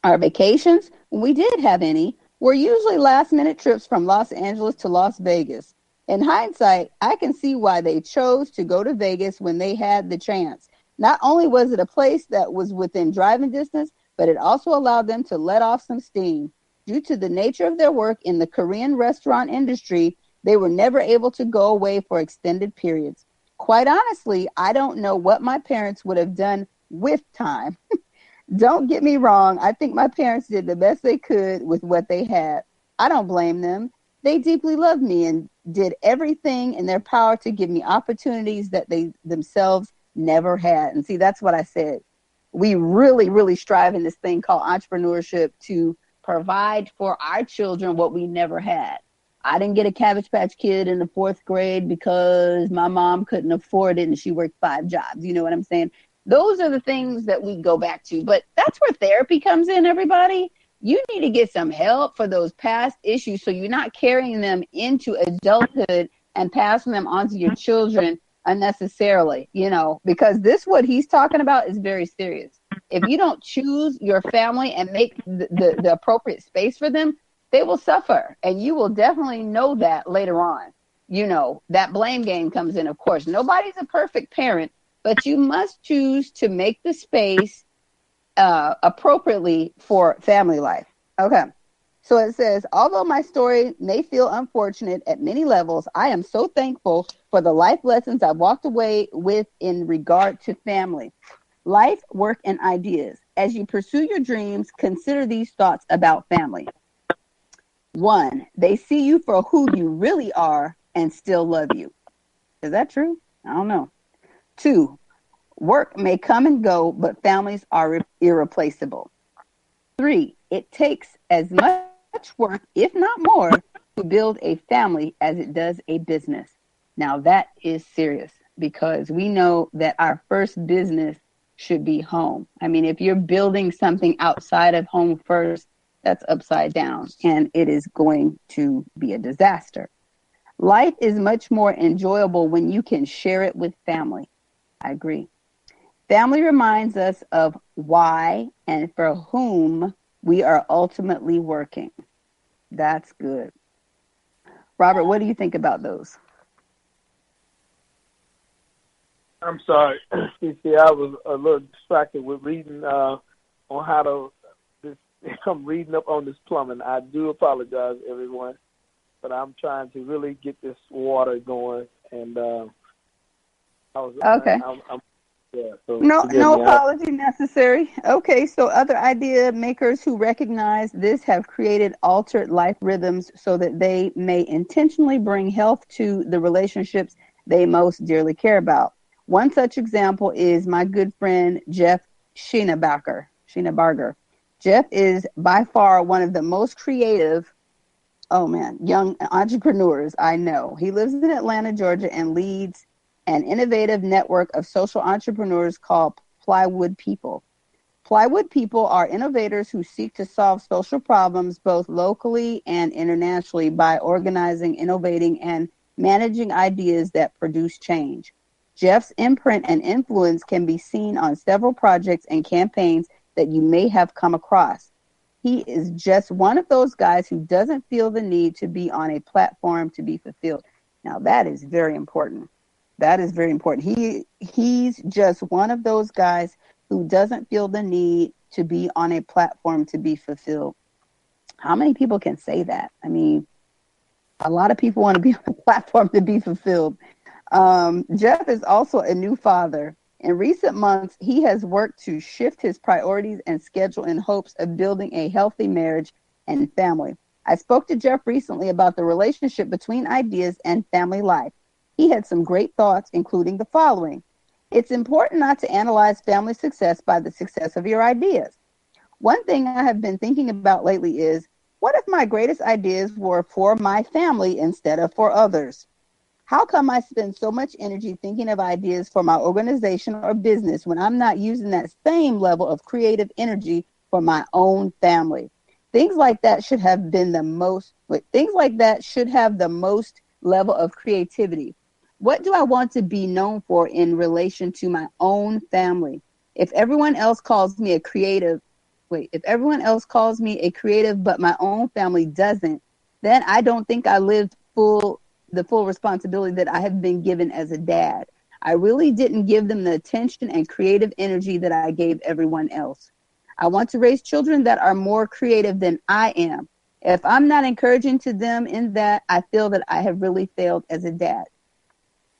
Our vacations, when we did have any, were usually last-minute trips from Los Angeles to Las Vegas. In hindsight, I can see why they chose to go to Vegas when they had the chance. Not only was it a place that was within driving distance, but it also allowed them to let off some steam. Due to the nature of their work in the Korean restaurant industry, they were never able to go away for extended periods. Quite honestly, I don't know what my parents would have done with time. Don't get me wrong. I think my parents did the best they could with what they had. I don't blame them. They deeply loved me and did everything in their power to give me opportunities that they themselves never had. And see, that's what I said. We really, really strive in this thing called entrepreneurship to provide for our children what we never had. I didn't get a Cabbage Patch Kid in the 4th grade because my mom couldn't afford it and she worked 5 jobs. You know what I'm saying? Those are the things that we go back to. But that's where therapy comes in, everybody. You need to get some help for those past issues so you're not carrying them into adulthood and passing them on to your children unnecessarily, because what he's talking about is very serious. If you don't choose your family and make the appropriate space for them, they will suffer. And you will definitely know that later on. That blame game comes in, of course. Nobody's a perfect parent, but you must choose to make the space appropriately for family life. Okay. So it says, although my story may feel unfortunate at many levels, I am so thankful for the life lessons I've walked away with in regard to family, life, work, and ideas. As you pursue your dreams, consider these thoughts about family. 1, they see you for who you really are and still love you. Is that true? I don't know. 2, work may come and go, but families are irreplaceable. 3, it takes as much work, if not more, to build a family as it does a business. Now that is serious because we know that our first business should be home. I mean, if you're building something outside of home first, that's upside down and it is going to be a disaster. Life is much more enjoyable when you can share it with family. I agree. Family reminds us of why and for whom we are ultimately working. That's good. Robert, what do you think about those? I'm sorry. You see, I was a little distracted with reading on how to. I'm reading up on this plumbing. I do apologize, everyone, but I'm trying to really get this water going. And okay. So no apology necessary. Okay, so other idea makers who recognize this have created altered life rhythms so that they may intentionally bring health to the relationships they most dearly care about. One such example is my good friend Jeff Sheena Barger. Jeff is by far one of the most creative, young entrepreneurs I know. He lives in Atlanta, Georgia, and leads an innovative network of social entrepreneurs called Plywood People. Plywood People are innovators who seek to solve social problems both locally and internationally by organizing, innovating, and managing ideas that produce change. Jeff's imprint and influence can be seen on several projects and campaigns that you may have come across. He is just one of those guys who doesn't feel the need to be on a platform to be fulfilled. Now, that is very important. That is very important. He's just one of those guys who doesn't feel the need to be on a platform to be fulfilled. How many people can say that? I mean, a lot of people want to be on a platform to be fulfilled. Jeff is also a new father. In recent months, he has worked to shift his priorities and schedule in hopes of building a healthy marriage and family. I spoke to Jeff recently about the relationship between ideas and family life. He had some great thoughts, including the following. It's important not to analyze family success by the success of your ideas. One thing I have been thinking about lately is, what if my greatest ideas were for my family instead of for others? How come I spend so much energy thinking of ideas for my organization or business when I'm not using that same level of creative energy for my own family? Things like that should have the most level of creativity. What do I want to be known for in relation to my own family? If everyone else calls me a creative, but my own family doesn't, then I don't think I lived the full responsibility that I have been given as a dad. I really didn't give them the attention and creative energy that I gave everyone else. I want to raise children that are more creative than I am. If I'm not encouraging to them in that, I feel that I have really failed as a dad.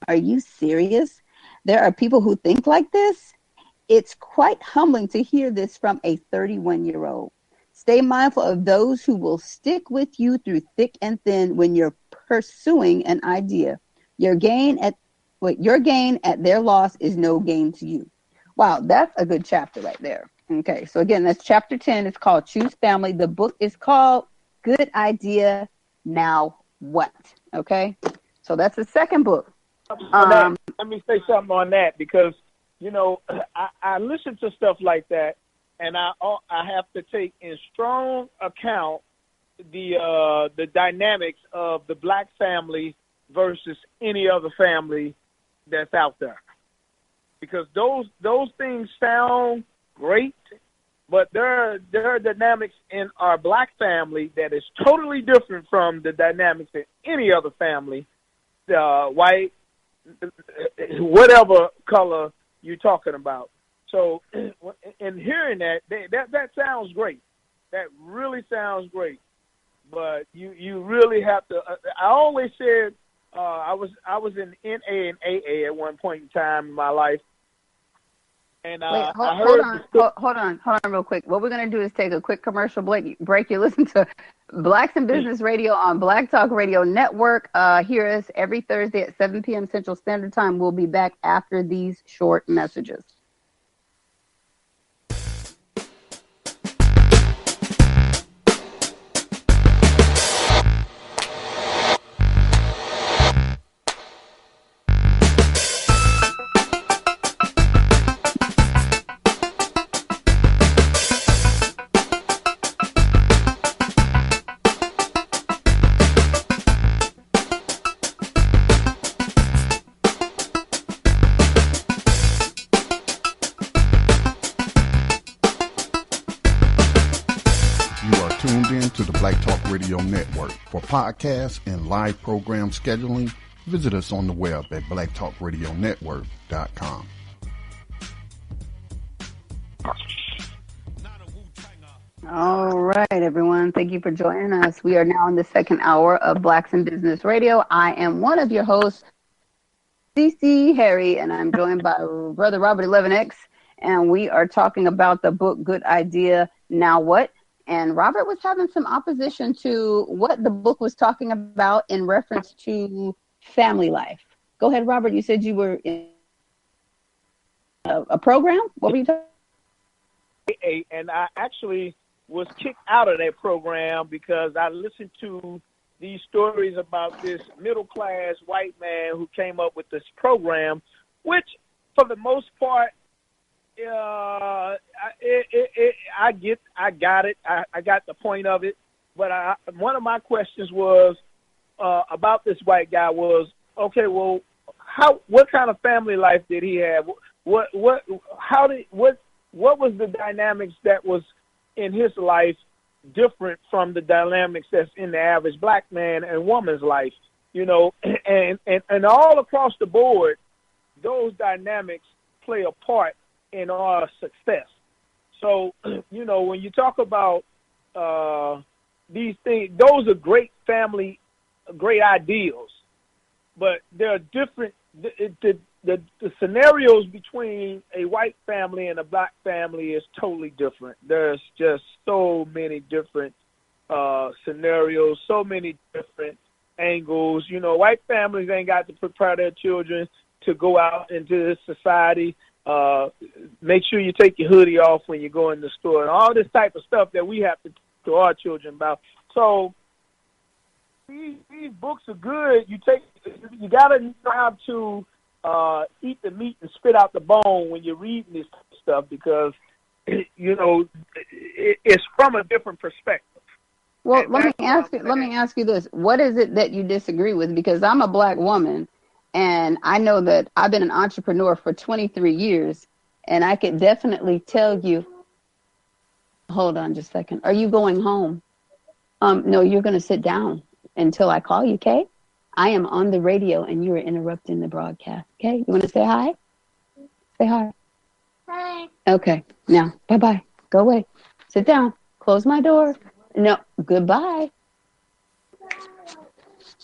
Are you serious? There are people who think like this? It's quite humbling to hear this from a 31-year-old. Stay mindful of those who will stick with you through thick and thin when you're pursuing an idea. Your gain at their loss is no gain to you. Wow, that's a good chapter right there. Okay, so again, that's chapter 10. It's called Choose Family. The book is called Good Idea, Now What? Okay, so that's the second book. Let me say something on that, because, I listen to stuff like that, and I have to take in strong account the dynamics of the black family versus any other family that's out there, because those things sound great, but there are dynamics in our black family that is totally different from the dynamics in any other family, white, whatever color you're talking about. So in hearing that sounds great. That really sounds great. But you really have to. I always said I was in NA and AA at one point in time in my life, and hold on real quick. What we're gonna do is take a quick commercial break. You listen to Blacks in Business Radio on Black Talk Radio Network. Hear us every Thursday at 7 p.m. Central Standard Time. We'll be back after these short messages. Radio Network. For podcasts and live program scheduling, visit us on the web at blacktalkradionetwork.com. All right, everyone. Thank you for joining us. We are now in the second hour of Blacks in Business Radio. I am one of your hosts, Sisi Harry, and I'm joined by Brother Robert Elevenx, and we are talking about the book, Good Idea, Now What? And Robert was having some opposition to what the book was talking about in reference to family life. Go ahead, Robert. You said you were in a program. What were you talking about? And I actually was kicked out of that program because I listened to these stories about this middle-class white man who came up with this program, which, for the most part, I got it. I got the point of it. But one of my questions was about this white guy was, okay, well, what kind of family life did he have? What was the dynamics that was in his life different from the dynamics that's in the average black man and woman's life? You know, and all across the board, those dynamics play a part in our success. So, you know, when you talk about these things, those are great family, great ideals, but there are different. The scenarios between a white family and a black family is totally different. There's just so many different scenarios, so many different angles. You know, white families ain't got to prepare their children to go out into this society. Make sure you take your hoodie off when you go in the store, and all this type of stuff that we have to talk to our children about. So these books are good. You gotta know how to eat the meat and spit out the bone when you're reading this stuff, because you know it's from a different perspective. Well, let me ask you this: what is it that you disagree with? Because I'm a black woman, and I know that I've been an entrepreneur for 23 years, and I could definitely tell you. Hold on just a second. Are you going home? No, you're going to sit down until I call you, okay? I am on the radio, and you are interrupting the broadcast, okay? You want to say hi? Say hi. Hi. Okay. Now, bye-bye. Go away. Sit down. Close my door. No, goodbye.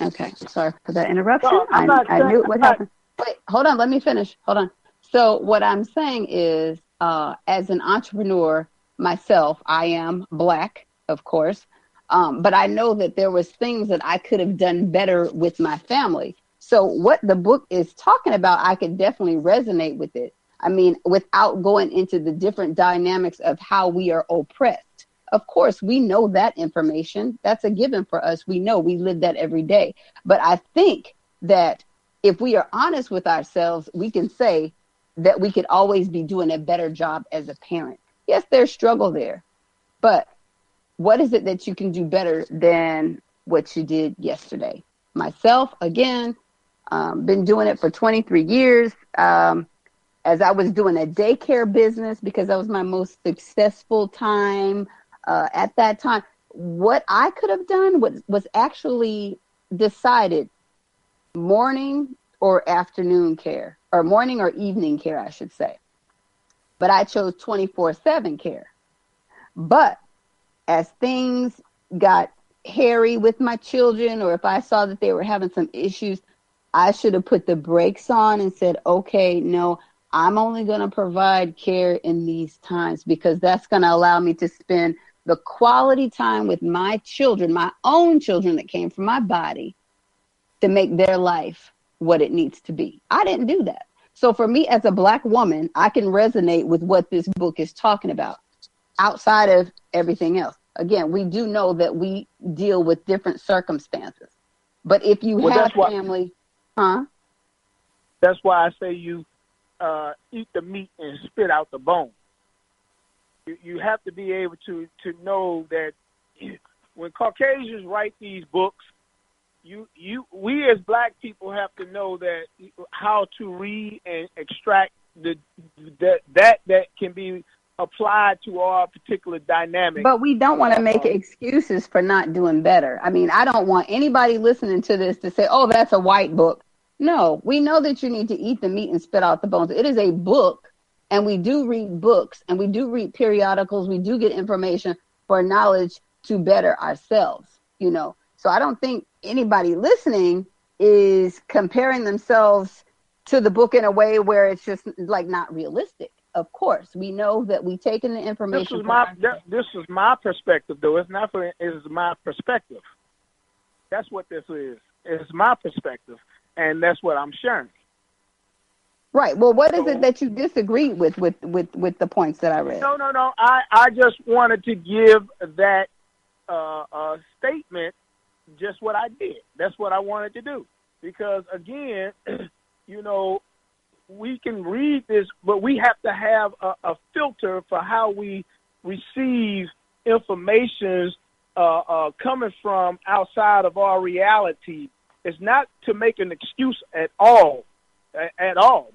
Okay. Sorry for that interruption. No, I knew what happened. Wait, hold on. Let me finish. Hold on. So what I'm saying is, as an entrepreneur myself, I am black, of course. But I know that there was things that I could have done better with my family. So what the book is talking about, I could definitely resonate with it. I mean, without going into the different dynamics of how we are oppressed. Of course, we know that information. That's a given for us. We know we live that every day. But I think that if we are honest with ourselves, we can say that we could always be doing a better job as a parent. Yes, there's struggle there, but what is it that you can do better than what you did yesterday? Myself, again, been doing it for 23 years. As I was doing a daycare business, because that was my most successful time at that time. What I could have done was actually decided morning or afternoon care, or morning or evening care, I should say. But I chose 24/7 care. But as things got hairy with my children, or if I saw that they were having some issues, I should have put the brakes on and said, okay, no, I'm only going to provide care in these times, because that's going to allow me to spend the quality time with my children, my own children that came from my body, to make their life what it needs to be. I didn't do that. So for me as a black woman, I can resonate with what this book is talking about outside of everything else. Again, we do know that we deal with different circumstances. But if you have family, That's why I say you eat the meat and spit out the bone. You have to be able to know that when Caucasians write these books, we as black people have to know that how to read and extract that can be applied to our particular dynamic. But we don't want to make excuses for not doing better. I mean, I don't want anybody listening to this to say, oh, that's a white book. No, we know that you need to eat the meat and spit out the bones. It is a book, and we do read books, and we do read periodicals. We do get information for knowledge to better ourselves, you know. So I don't think anybody listening is comparing themselves to the book in a way where it's just like not realistic. Of course, we know that we taken the information. This is my perspective, though. It's my perspective. That's what this is. It's my perspective, and that's what I'm sharing. Right. Well, what is it that you disagree with the points that I read? No. I just wanted to give that statement just that's what I did. That's what I wanted to do. Because, again, you know, we can read this, but we have to have a filter for how we receive information coming from outside of our reality. It's not to make an excuse at all,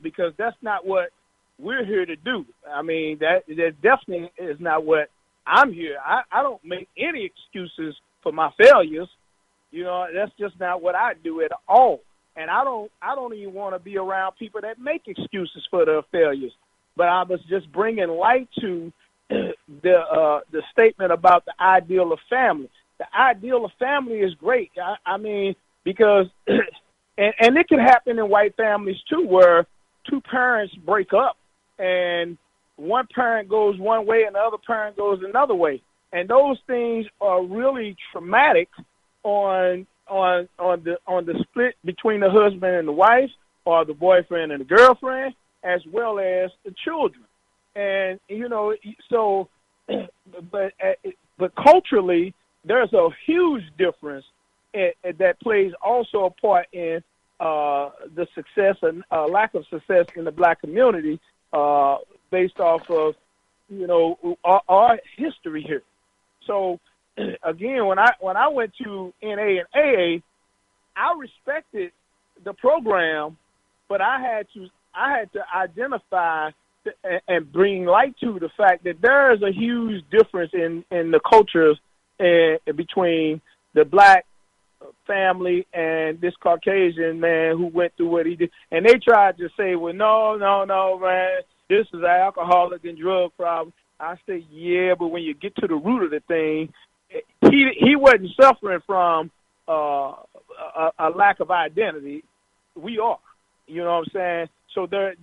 because that's not what we're here to do. I mean, that definitely is not what I'm here. I don't make any excuses for my failures. You know, that's just not what I do at all. And I don't even want to be around people that make excuses for their failures. But I was just bringing light to the statement about the ideal of family. The ideal of family is great. I mean, because and it can happen in white families too, where two parents break up and one parent goes one way and the other parent goes another way, and those things are really traumatic on the split between the husband and the wife, or the boyfriend and the girlfriend, as well as the children. And you know, so but culturally, there's a huge difference that plays also a part in the success and lack of success in the Black community, based off of, you know, our history here. So again, when I went to NA and AA, I respected the program, but I had to identify and bring light to the fact that there is a huge difference in the cultures between the Black family and this Caucasian man who went through what he did. And they tried to say, well, no, man, this is an alcoholic and drug problem. I say, yeah, but when you get to the root of the thing, he wasn't suffering from a lack of identity. We are, you know what I'm saying? So there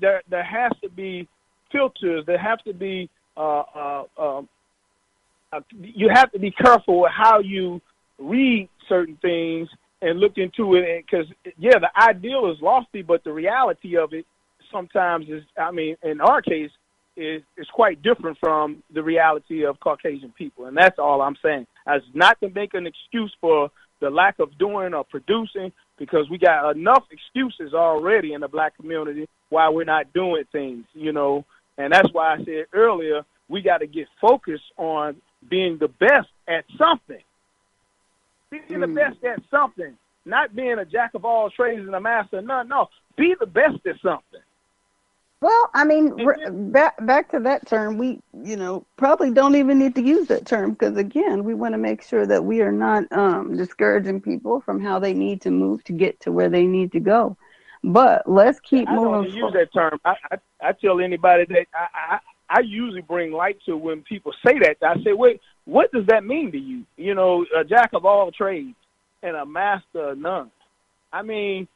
has to be filters. There have to be you have to be careful with how you read certain things and look into it, because yeah, the ideal is lofty, but the reality of it sometimes is, I mean, in our case, is quite different from the reality of Caucasian people, and that's all I'm saying. It's not to make an excuse for the lack of doing or producing, because we got enough excuses already in the Black community why we're not doing things, you know, and that's why I said earlier, we got to get focused on being the best at something. Being the best at something, not being a jack of all trades and a master of none. No, be the best at something. Well, I mean, back to that term, we, you know, probably don't even need to use that term, because, again, we want to make sure that we are not discouraging people from how they need to move to get to where they need to go. But let's keep moving. I don't use that term. I tell anybody that I usually bring light to when people say that. I say, wait, what does that mean to you? You know, a jack of all trades and a master of none. I mean,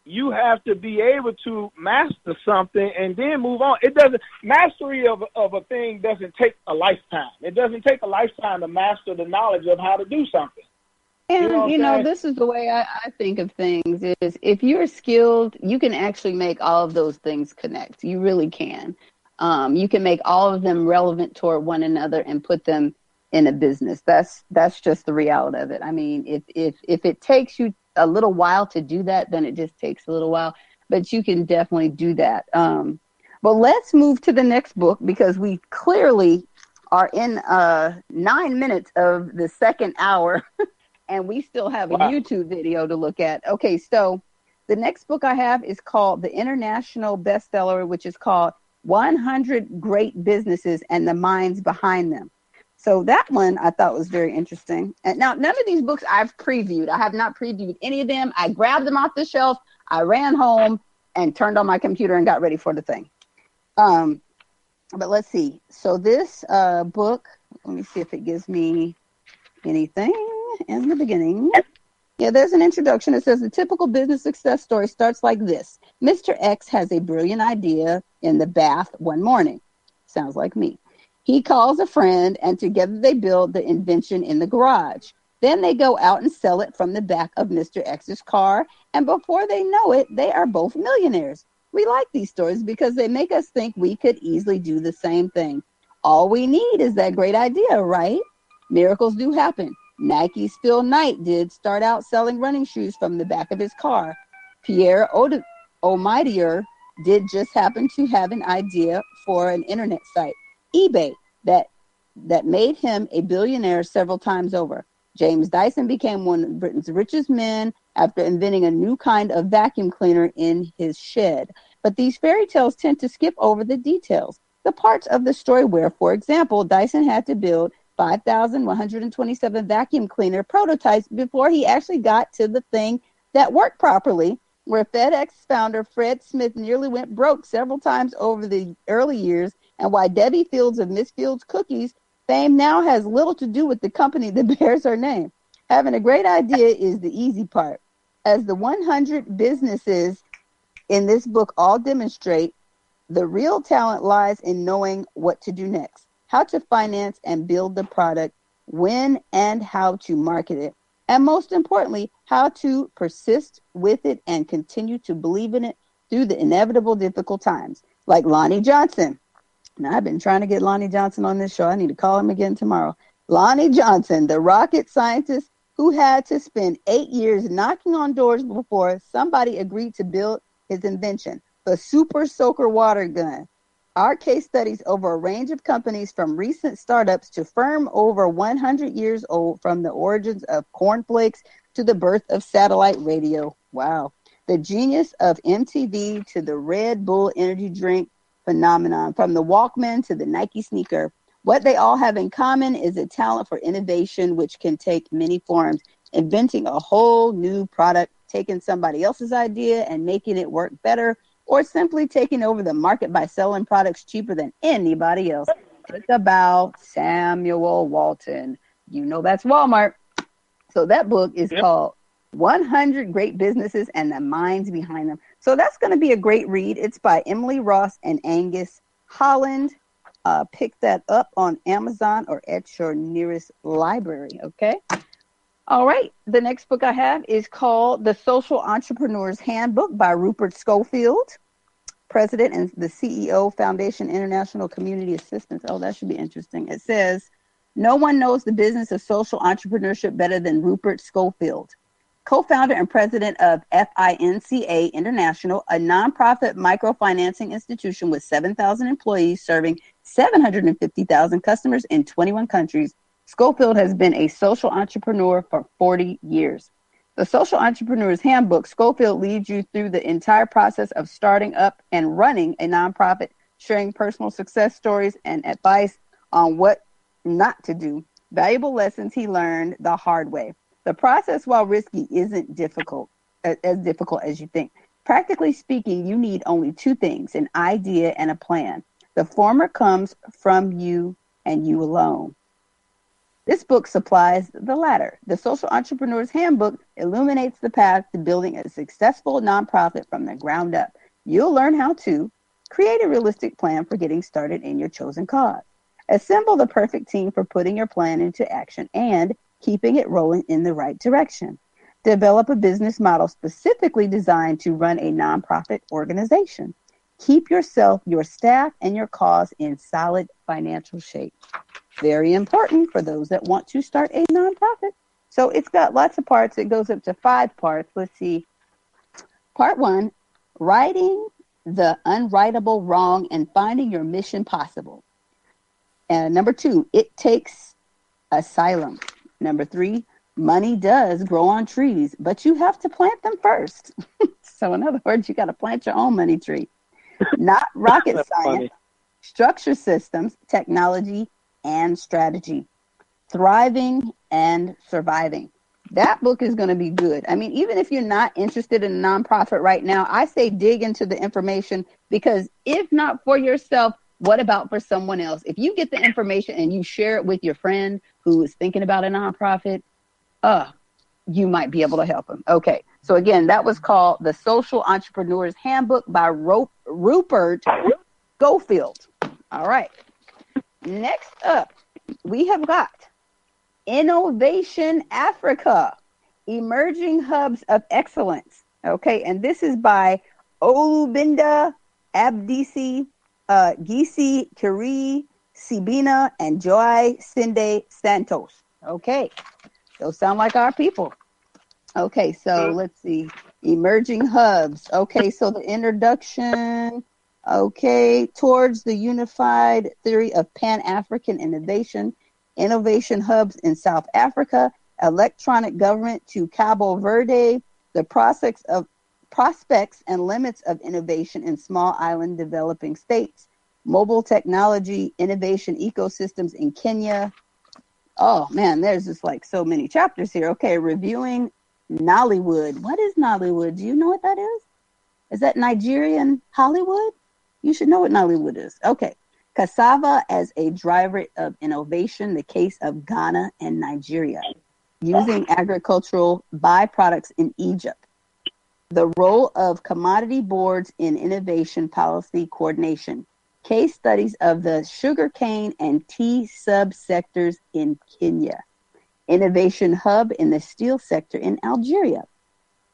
you have to be able to master something and then move on. It doesn't, mastery of a thing doesn't take a lifetime. It doesn't take a lifetime to master the knowledge of how to do something. And, you know, this is the way I think of things is, if you're skilled, you can actually make all of those things connect. You really can. You can make all of them relevant toward one another and put them in a business. That's just the reality of it. I mean, if it takes you a little while to do that, then it just takes a little while, but you can definitely do that. But let's move to the next book, because we clearly are in 9 minutes of the second hour and we still have a YouTube video to look at. Okay, so the next book I have is called the international bestseller, which is called 100 Great Businesses and the Minds Behind Them. So that one I thought was very interesting. And now, none of these books I've previewed. I have not previewed any of them. I grabbed them off the shelf. I ran home and turned on my computer and got ready for the thing. But let's see. So this book, let me see if it gives me anything in the beginning. Yeah, there's an introduction. It says the typical business success story starts like this. Mr. X has a brilliant idea in the bath one morning. Sounds like me. He calls a friend, and together they build the invention in the garage. Then they go out and sell it from the back of Mr. X's car, and before they know it, they are both millionaires. We like these stories because they make us think we could easily do the same thing. All we need is that great idea, right? Miracles do happen. Nike's Phil Knight did start out selling running shoes from the back of his car. Pierre Omidyar did just happen to have an idea for an internet site, eBay, that made him a billionaire several times over. James Dyson became one of Britain's richest men after inventing a new kind of vacuum cleaner in his shed. But these fairy tales tend to skip over the details, the parts of the story where, for example, Dyson had to build 5,127 vacuum cleaner prototypes before he actually got to the thing that worked properly, where FedEx founder Fred Smith nearly went broke several times over the early years, and why Debbie Fields of Miss Fields Cookies fame now has little to do with the company that bears her name. Having a great idea is the easy part. As the 100 businesses in this book all demonstrate, the real talent lies in knowing what to do next, how to finance and build the product, when and how to market it, and most importantly, how to persist with it and continue to believe in it through the inevitable difficult times. Like Lonnie Johnson. Now, I've been trying to get Lonnie Johnson on this show. I need to call him again tomorrow. Lonnie Johnson, the rocket scientist who had to spend 8 years knocking on doors before somebody agreed to build his invention, the Super Soaker water gun. Our case studies over a range of companies from recent startups to firm over 100 years old, from the origins of cornflakes to the birth of satellite radio. Wow. The genius of MTV to the Red Bull energy drink phenomenon, from the Walkman to the Nike sneaker. What they all have in common is a talent for innovation, which can take many forms. Inventing a whole new product, taking somebody else's idea and making it work better, or simply taking over the market by selling products cheaper than anybody else. It's about Samuel Walton. You know that's Walmart. So that book is called 100 Great Businesses and the Minds Behind Them. So that's going to be a great read. It's by Emily Ross and Angus Holland. Pick that up on Amazon or at your nearest library, okay? All right. The next book I have is called The Social Entrepreneur's Handbook by Rupert Schofield, President and the CEO, Foundation International Community Assistance. Oh, that should be interesting. It says, no one knows the business of social entrepreneurship better than Rupert Schofield, co-founder and president of FINCA International, a nonprofit microfinancing institution with 7,000 employees serving 750,000 customers in 21 countries. Schofield has been a social entrepreneur for 40 years. The Social Entrepreneur's Handbook, Schofield leads you through the entire process of starting up and running a nonprofit, sharing personal success stories and advice on what not to do, valuable lessons he learned the hard way. The process, while risky, isn't as difficult as you think. Practically speaking, you need only two things, an idea and a plan. The former comes from you and you alone. This book supplies the latter. The Social Entrepreneur's Handbook illuminates the path to building a successful nonprofit from the ground up. You'll learn how to create a realistic plan for getting started in your chosen cause, assemble the perfect team for putting your plan into action and keeping it rolling in the right direction, develop a business model specifically designed to run a nonprofit organization, keep yourself, your staff, and your cause in solid financial shape. Very important for those that want to start a nonprofit. So it's got lots of parts. It goes up to 5 parts. Let's see. Part 1, righting the unrightable wrong and finding your mission possible. And number 2, it takes asylum. Number 3, money does grow on trees, but you have to plant them first. So in other words, you got to plant your own money tree. Not rocket science, funny. Structure systems, technology, and strategy. Thriving and surviving. That book is going to be good. I mean, even if you're not interested in a nonprofit right now, I say dig into the information, because if not for yourself, what about for someone else? If you get the information and you share it with your friend who is thinking about a nonprofit, you might be able to help them. Okay. So again, that was called The Social Entrepreneur's Handbook by Rupert Schofield. All right. Next up, we have got Innovation Africa, Emerging Hubs of Excellence. Okay. And this is by Olubinda Abdisi, Gisi Kiri, Sibina, and Joy Sinde Santos. Okay. Those sound like our people. Okay, so let's see. Emerging hubs. Okay, so the introduction, okay, towards the unified theory of Pan-African innovation hubs in South Africa, electronic government to Cabo Verde, the prospects and limits of innovation in small island developing states, mobile technology, innovation ecosystems in Kenya. Oh man, there's just like so many chapters here. Okay, reviewing Nollywood. What is Nollywood? Do you know what that is? Is that Nigerian Hollywood? You should know what Nollywood is. Okay. Cassava as a driver of innovation, the case of Ghana and Nigeria. Using agricultural byproducts in Egypt. The role of commodity boards in innovation policy coordination. Case studies of the sugarcane and tea subsectors in Kenya. Innovation hub in the steel sector in Algeria.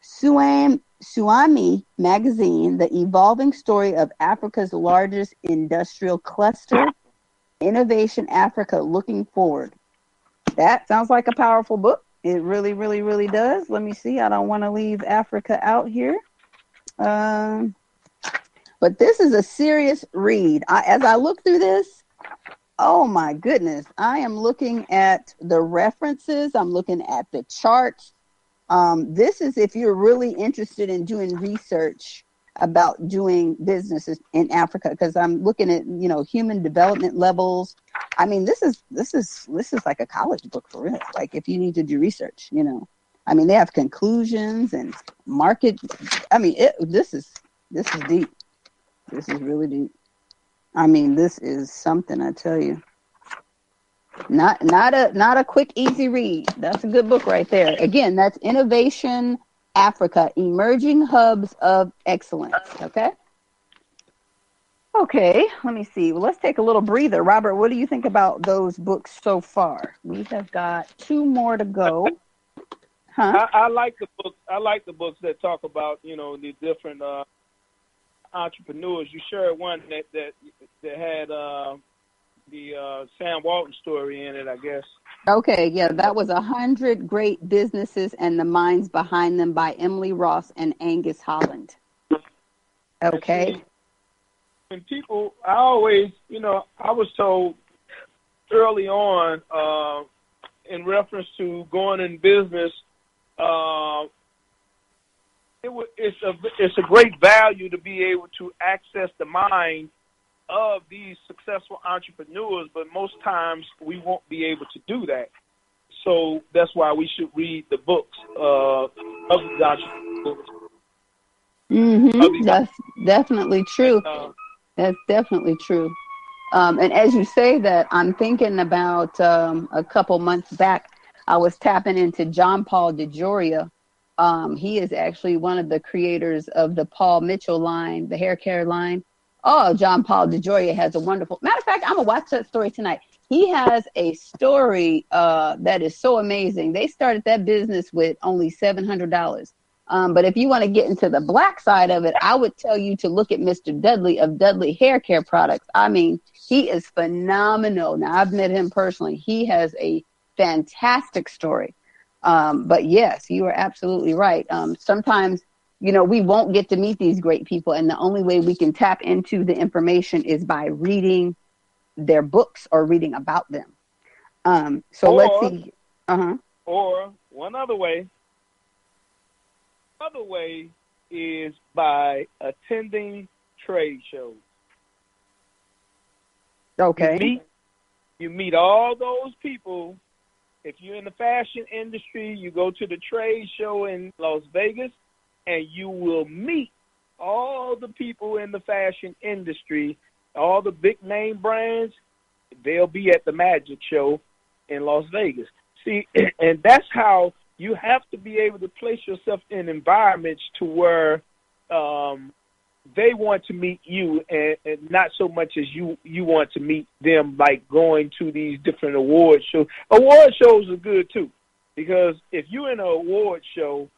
Suami magazine, the evolving story of Africa's largest industrial cluster. Innovation Africa looking forward. That sounds like a powerful book. It really, really, really does. Let me see. I don't want to leave Africa out here. But this is a serious read. As I look through this, oh my goodness, I am looking at the references. I'm looking at the charts. This is if you're really interested in doing research about doing businesses in Africa, because I'm looking at, human development levels. I mean, this is like a college book for real. Like if you need to do research, I mean, they have conclusions and market. I mean, this is deep. This is really deep. I mean, this is something, I tell you. Not a quick, easy read. That's a good book right there. Again, that's Innovation Africa, Emerging Hubs of Excellence. Okay, let me see. Well, let's take a little breather. Robert, what do you think about those books so far? We have got 2 more to go. Huh? I like the books. I like the books that talk about, the different entrepreneurs. You shared one that had the Sam Walton story in it, I guess. Okay, yeah, that was 100 Great Businesses and the Minds Behind Them by Emily Ross and Angus Holland. Okay. And people, I always, I was told early on in reference to going in business, it's a great value to be able to access the mind of these successful entrepreneurs, but most times we won't be able to do that. So that's why we should read the books of the entrepreneurs. Mm-hmm. That's definitely true. That's definitely true. And as you say that, I'm thinking about a couple months back, I was tapping into John Paul DeJoria. He is actually one of the creators of the Paul Mitchell line, the hair care line. Oh, John Paul DeJoria has a wonderful... Matter of fact, I'm going to watch that story tonight. He has a story that is so amazing. They started that business with only $700. But if you want to get into the black side of it, I would tell you to look at Mr. Dudley of Dudley Hair Care Products. I mean, he is phenomenal. Now, I've met him personally. He has a fantastic story. But yes, you are absolutely right. Sometimes, we won't get to meet these great people. And the only way we can tap into the information is by reading their books or reading about them. Let's see. Or one other way. Another way is by attending trade shows. Okay. You meet all those people. If you're in the fashion industry, you go to the trade show in Las Vegas, and you will meet all the people in the fashion industry, all the big name brands. They'll be at the Magic Show in Las Vegas. See, and that's how you have to be able to place yourself in environments to where they want to meet you, and not so much as you want to meet them, like going to these different award shows. Award shows are good, too, because if you're in an award show,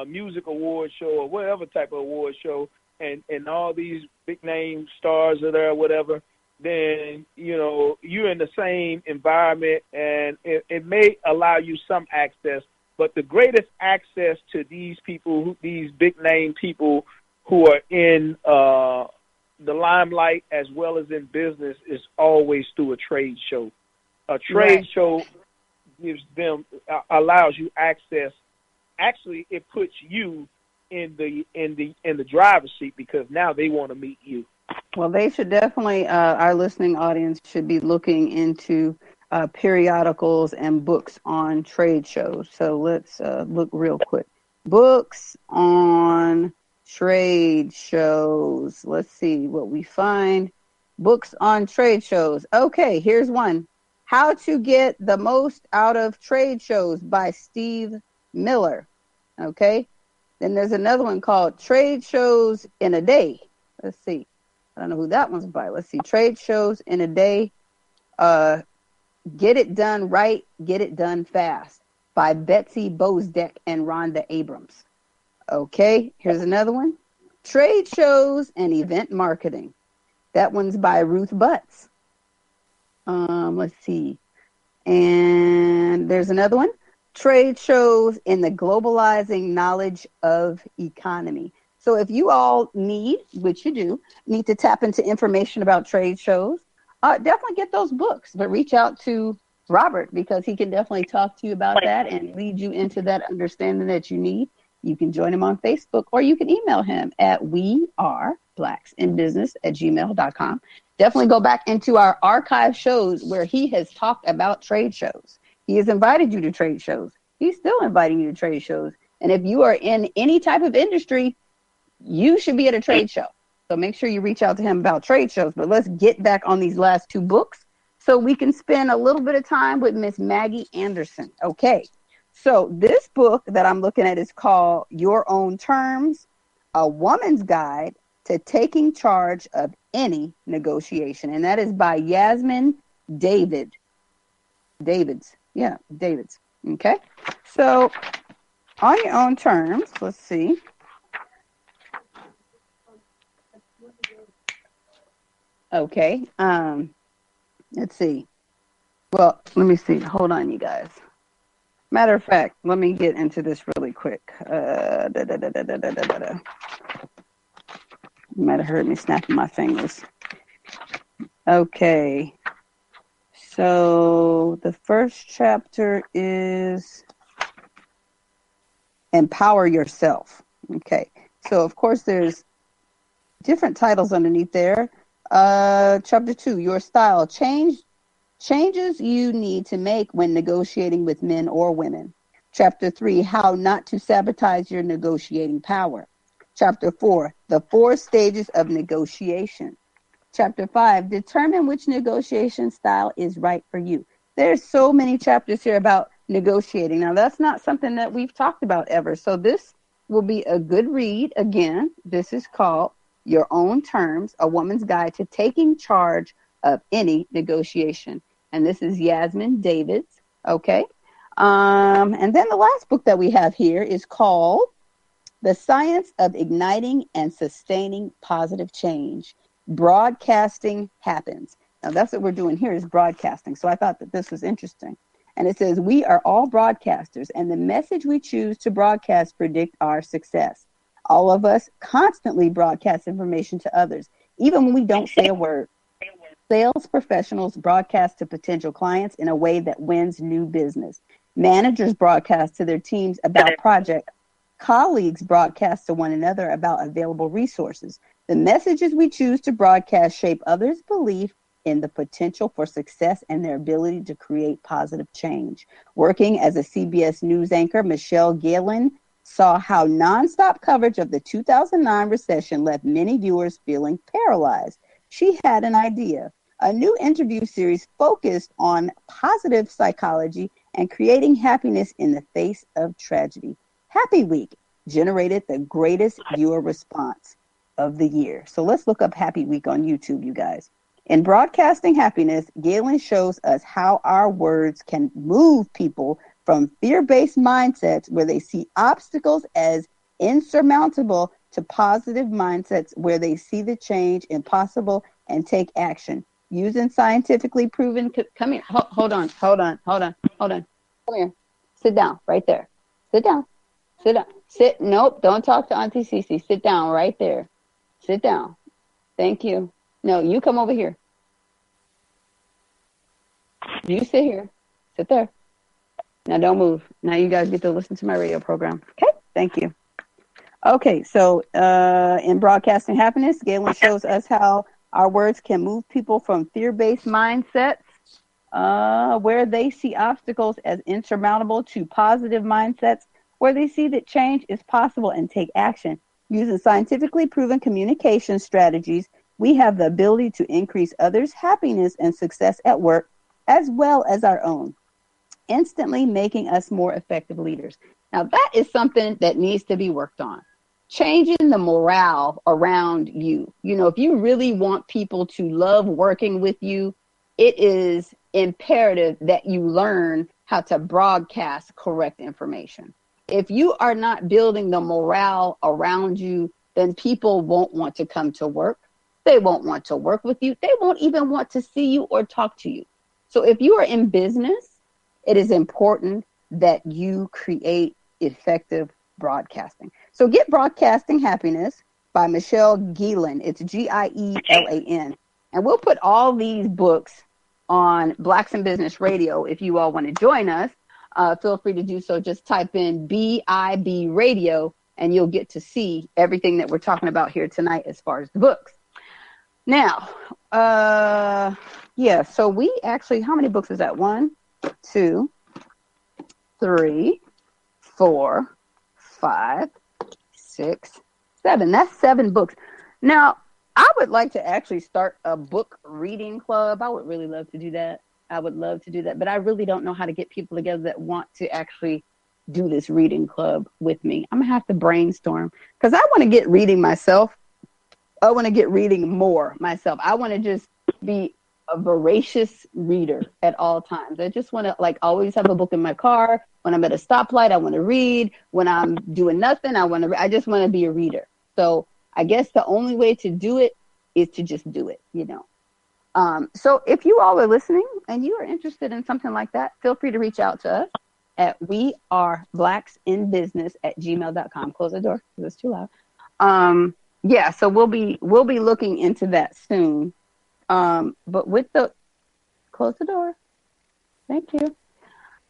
music award show or whatever type of award show, and all these big name stars are there or whatever, then, you know, you're in the same environment, and it may allow you some access. But the greatest access to these people, these big name people who are in the limelight as well as in business, is always through a trade show. A trade show gives them, allows you access. Actually, it puts you in the driver's seat, because now they want to meet you. Well, they should definitely, our listening audience should be looking into periodicals and books on trade shows. So let's look real quick. Books on trade shows. Let's see what we find. Books on trade shows. Okay, here's one. How to Get the Most Out of Trade Shows by Steve Miller. Okay. Then there's another one called Trade Shows in a Day. Let's see. I don't know who that one's by. Let's see. Trade Shows in a Day. Get It Done Right, Get It Done Fast by Betsy Bosdeck and Rhonda Abrams. Okay, here's another one. Trade Shows and Event Marketing. That one's by Ruth Butts. Let's see. And there's another one. Trade Shows in the Globalizing Knowledge of Economy. So if you all need, which you do, need to tap into information about trade shows, definitely get those books, but reach out to Robert, because he can definitely talk to you about that and lead you into that understanding that you need. You can join him on Facebook, or you can email him at weareblacksinbusiness@gmail.com. Definitely go back into our archive shows where he has talked about trade shows. He has invited you to trade shows. He's still inviting you to trade shows. And if you are in any type of industry, you should be at a trade show. So make sure you reach out to him about trade shows. But let's get back on these last two books so we can spend a little bit of time with Miss Maggie Anderson. Okay. So this book that I'm looking at is called Your Own Terms, A Woman's Guide to Taking Charge of Any Negotiation. And that is by Yasmin Davids. Yeah, Davids. Okay. So on your own terms, let's see. Okay. Let's see. Well, let me see. Hold on, you guys. Matter of fact, let me get into this really quick. You might have heard me snapping my fingers. Okay. So the first chapter is Empower Yourself. Okay. So, of course, there's different titles underneath there. Chapter 2, Your Style. Changes you need to make when negotiating with men or women. Chapter 3, How Not to Sabotage Your Negotiating Power. Chapter 4, The 4 Stages of Negotiation. Chapter 5, Determine which negotiation style is right for you. There's so many chapters here about negotiating. Now, that's not something that we've talked about ever. So this will be a good read. Again, this is called Your Own Terms, A Woman's Guide to Taking Charge of Any Negotiation. And this is Yasmin Davids. Okay. And then the last book that we have here is called The Science of Igniting and Sustaining Positive Change. Broadcasting Happens. Now, that's what we're doing here, is broadcasting. So I thought that this was interesting. And it says, we are all broadcasters, and the message we choose to broadcast predict our success. All of us constantly broadcast information to others, even when we don't say a word. Sales professionals broadcast to potential clients in a way that wins new business. Managers broadcast to their teams about projects. Colleagues broadcast to one another about available resources. The messages we choose to broadcast shape others' belief in the potential for success and their ability to create positive change. Working as a CBS News anchor, Michelle Galen saw how nonstop coverage of the 2009 recession left many viewers feeling paralyzed. She had an idea. A new interview series focused on positive psychology and creating happiness in the face of tragedy. Happy Week generated the greatest viewer response of the year. So let's look up Happy Week on YouTube, you guys. In Broadcasting Happiness, Galen shows us how our words can move people from fear-based mindsets where they see obstacles as insurmountable to positive mindsets where they see the change impossible and take action. using scientifically proven. Come here. Hold on. Come here. Sit down right there. Sit down. Nope. Don't talk to Auntie Sisi. Sit down right there. Sit down. Thank you. No, you come over here. You sit here. Sit there. Now don't move. Now you guys get to listen to my radio program. Okay? Thank you. Okay, so in Broadcasting Happiness, Galen shows us how our words can move people from fear-based mindsets where they see obstacles as insurmountable to positive mindsets where they see that change is possible and take action. Using scientifically proven communication strategies, we have the ability to increase others' happiness and success at work as well as our own, instantly making us more effective leaders. Now, that is something that needs to be worked on. Changing the morale around you. You know, if you really want people to love working with you, it is imperative that you learn how to broadcast correct information. If you are not building the morale around you, then people won't want to come to work. They won't want to work with you. They won't even want to see you or talk to you. So if you are in business, it is important that you create effective broadcasting. So get Broadcasting Happiness by Michelle Gielan. It's Gielan. And we'll put all these books on Blacks in Business Radio. If you all want to join us, feel free to do so. Just type in BIB Radio and you'll get to see everything that we're talking about here tonight as far as the books. Now, so we actually, how many books is that? 1, 2, 3, 4, 5, 6, 7. That's 7 books. Now, I would like to actually start a book reading club. I would really love to do that. But I really don't know how to get people together that want to actually do this reading club with me. I'm going to have to brainstorm because I want to get reading myself. I want to get reading more myself. I want to just be a voracious reader at all times. I just want to always have a book in my car. When I'm at a stoplight, I want to read. When I'm doing nothing, I just want to be a reader. So I guess the only way to do it is to just do it, you know. So if you all are listening and you are interested in something like that, feel free to reach out to us at weareblacksinbusiness@gmail.com. Close the door because it's too loud. So we'll be looking into that soon. But close the door. Thank you.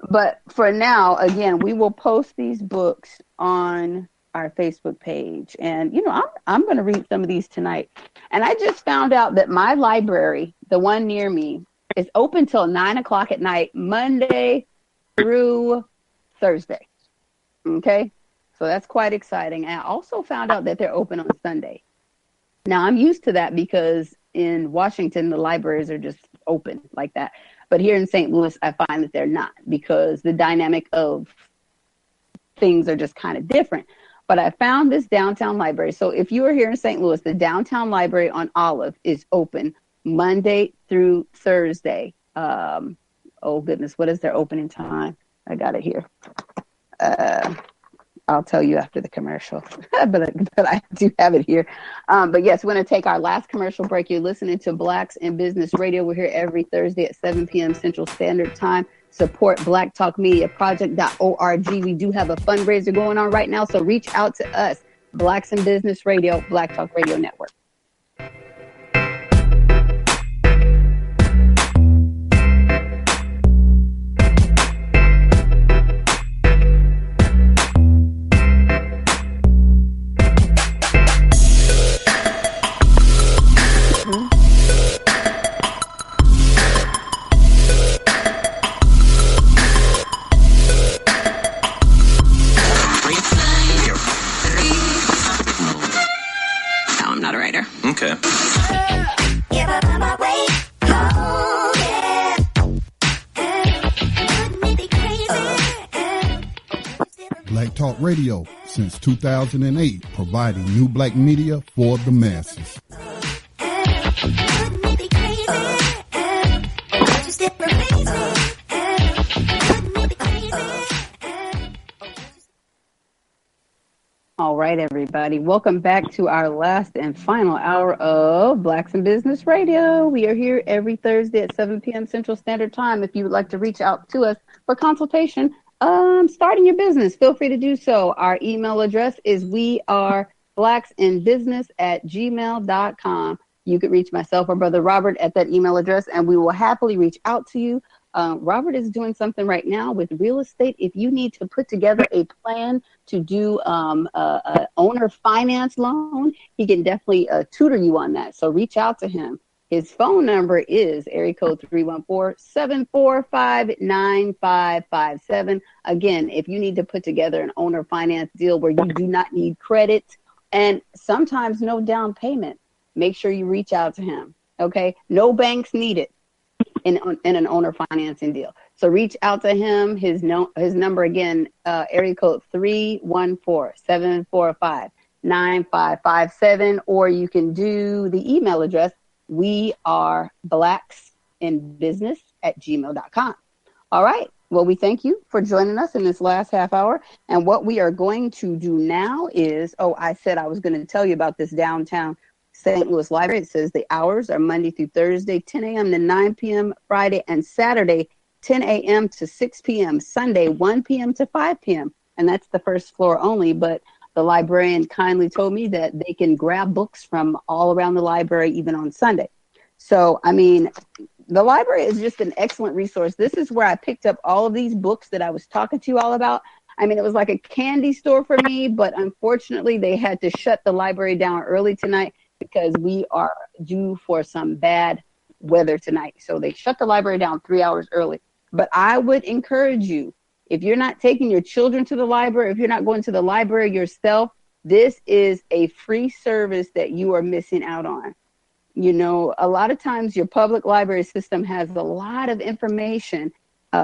But for now, again, we will post these books on our Facebook page. And, you know, I'm going to read some of these tonight. And I just found out that my library, the one near me, is open till 9 o'clock at night, Monday through Thursday. Okay. So that's quite exciting. And I also found out that they're open on Sunday. Now, I'm used to that because in Washington, the libraries are just open like that. But here in St. Louis, I find that they're not because the dynamic of things are just kind of different. But I found this downtown library. So if you are here in St. Louis, the downtown library on Olive is open Monday through Thursday. Oh, goodness. What is their opening time? I got it here. I'll tell you after the commercial, but I do have it here. But yes, we're going to take our last commercial break. You're listening to Blacks in Business Radio. We're here every Thursday at 7 p.m. Central Standard Time. Support Black Talk Media Project.org. We do have a fundraiser going on right now, so reach out to us. Blacks in Business Radio, Black Talk Radio Network. Okay. Black Talk Radio since 2008, providing new black media for the masses. All right, everybody. Welcome back to our last and final hour of Blacks in Business Radio. We are here every Thursday at 7 p.m. Central Standard Time. If you would like to reach out to us for consultation, starting your business, feel free to do so. Our email address is weareblacksinbusiness@gmail.com. You could reach myself or Brother Robert at that email address, and we will happily reach out to you. Robert is doing something right now with real estate. If you need to put together a plan to do a owner finance loan, he can definitely tutor you on that. So reach out to him. His phone number is area code 314-745-9557. Again, if you need to put together an owner finance deal where you do not need credit and sometimes no down payment, make sure you reach out to him. Okay? No banks needed in an owner financing deal. So reach out to him. His number again, area code 314-745-9557, or you can do the email address, weareblacksinbusiness@gmail.com. All right. Well, we thank you for joining us in this last half hour. And what we are going to do now is, I said I was going to tell you about this downtown St. Louis Library. It says the hours are Monday through Thursday, 10 a.m. to 9 p.m., Friday and Saturday, 10 a.m. to 6 p.m., Sunday, 1 p.m. to 5 p.m. And that's the first floor only. But the librarian kindly told me that they can grab books from all around the library, even on Sunday. So, I mean, the library is just an excellent resource. This is where I picked up all of these books that I was talking to you all about. I mean, it was like a candy store for me, but unfortunately, they had to shut the library down early tonight because we are due for some bad weather tonight. So they shut the library down 3 hours early. But I would encourage you, if you're not taking your children to the library, if you're not going to the library yourself, this is a free service that you are missing out on. You know, a lot of times your public library system has a lot of information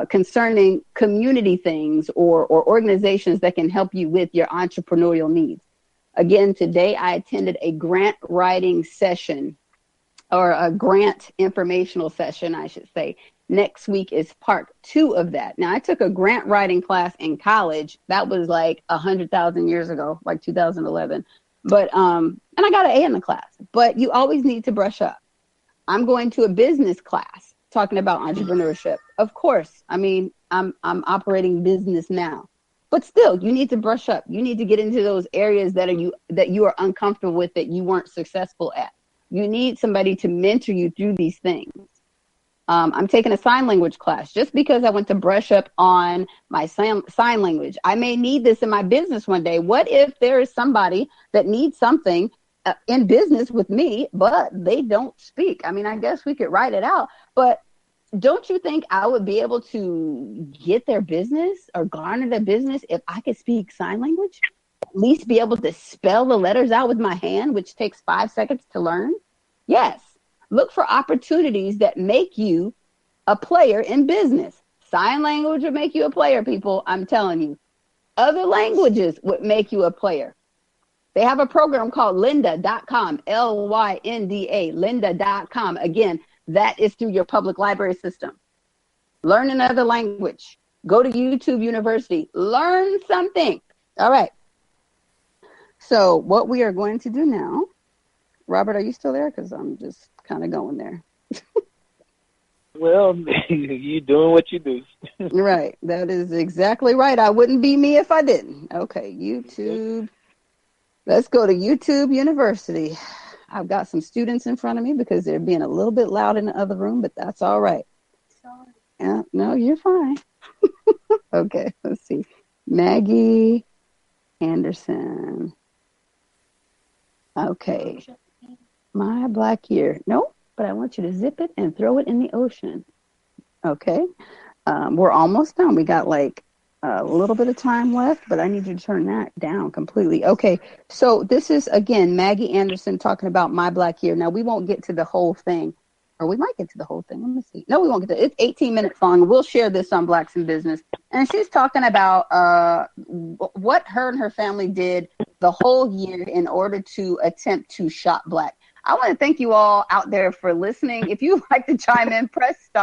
concerning community things or organizations that can help you with your entrepreneurial needs. Again, today I attended a grant writing session, or a grant informational session, I should say. Next week is part 2 of that. Now, I took a grant writing class in college. That was like 100,000 years ago, like 2011. But, and I got an A in the class, but you always need to brush up. I'm going to a business class talking about entrepreneurship. Of course, I mean, I'm operating business now. But still, you need to brush up. You need to get into those areas that you are uncomfortable with, that you weren't successful at. You need somebody to mentor you through these things. I'm taking a sign language class just because I want to brush up on my sign language. I may need this in my business one day. What if there is somebody that needs something in business with me, but they don't speak? I mean, I guess we could write it out, but don't you think I would be able to get their business or garner their business if I could speak sign language? At least be able to spell the letters out with my hand, which takes 5 seconds to learn? Yes. Look for opportunities that make you a player in business. Sign language would make you a player, people. I'm telling you. Other languages would make you a player. They have a program called lynda.com, Lynda, lynda.com. Again, that is through your public library system. Learn another language. Go to YouTube University. Learn something. All right. So what we are going to do now, Robert, are you still there? Because I'm just kind of going there. Well, you doing what you do. Right. That is exactly right. I wouldn't be me if I didn't. Okay. YouTube. Let's go to YouTube University. I've got some students in front of me because they're being a little bit loud in the other room, but that's all right. Sorry. No, you're fine. Okay, let's see. Maggie Anderson. Okay. My Black Year. Nope, but I want you to zip it and throw it in the ocean. Okay. We're almost done. We got like a little bit of time left, but I need you to turn that down completely. Okay, so this is, again, Maggie Anderson talking about My Black Year. Now, we won't get to the whole thing, or we might get to the whole thing. Let me see. No, we won't get to it. It's 18 minutes long. We'll share this on Blacks in Business. And she's talking about what her and her family did the whole year in order to attempt to shop Black. I want to thank you all out there for listening. If you'd like to chime in, press ***.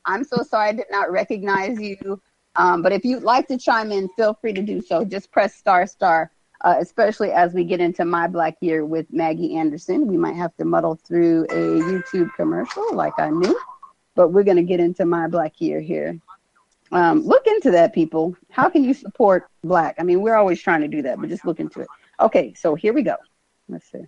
I'm so sorry I did not recognize you. But if you'd like to chime in, feel free to do so. Just press ***. especially as we get into My Black Year with Maggie Anderson. We might have to muddle through a YouTube commercial like I knew, but we're going to get into My Black Year here. Look into that, people. How can you support Black? I mean, we're always trying to do that, but just look into it. Okay, so here we go. Let's see.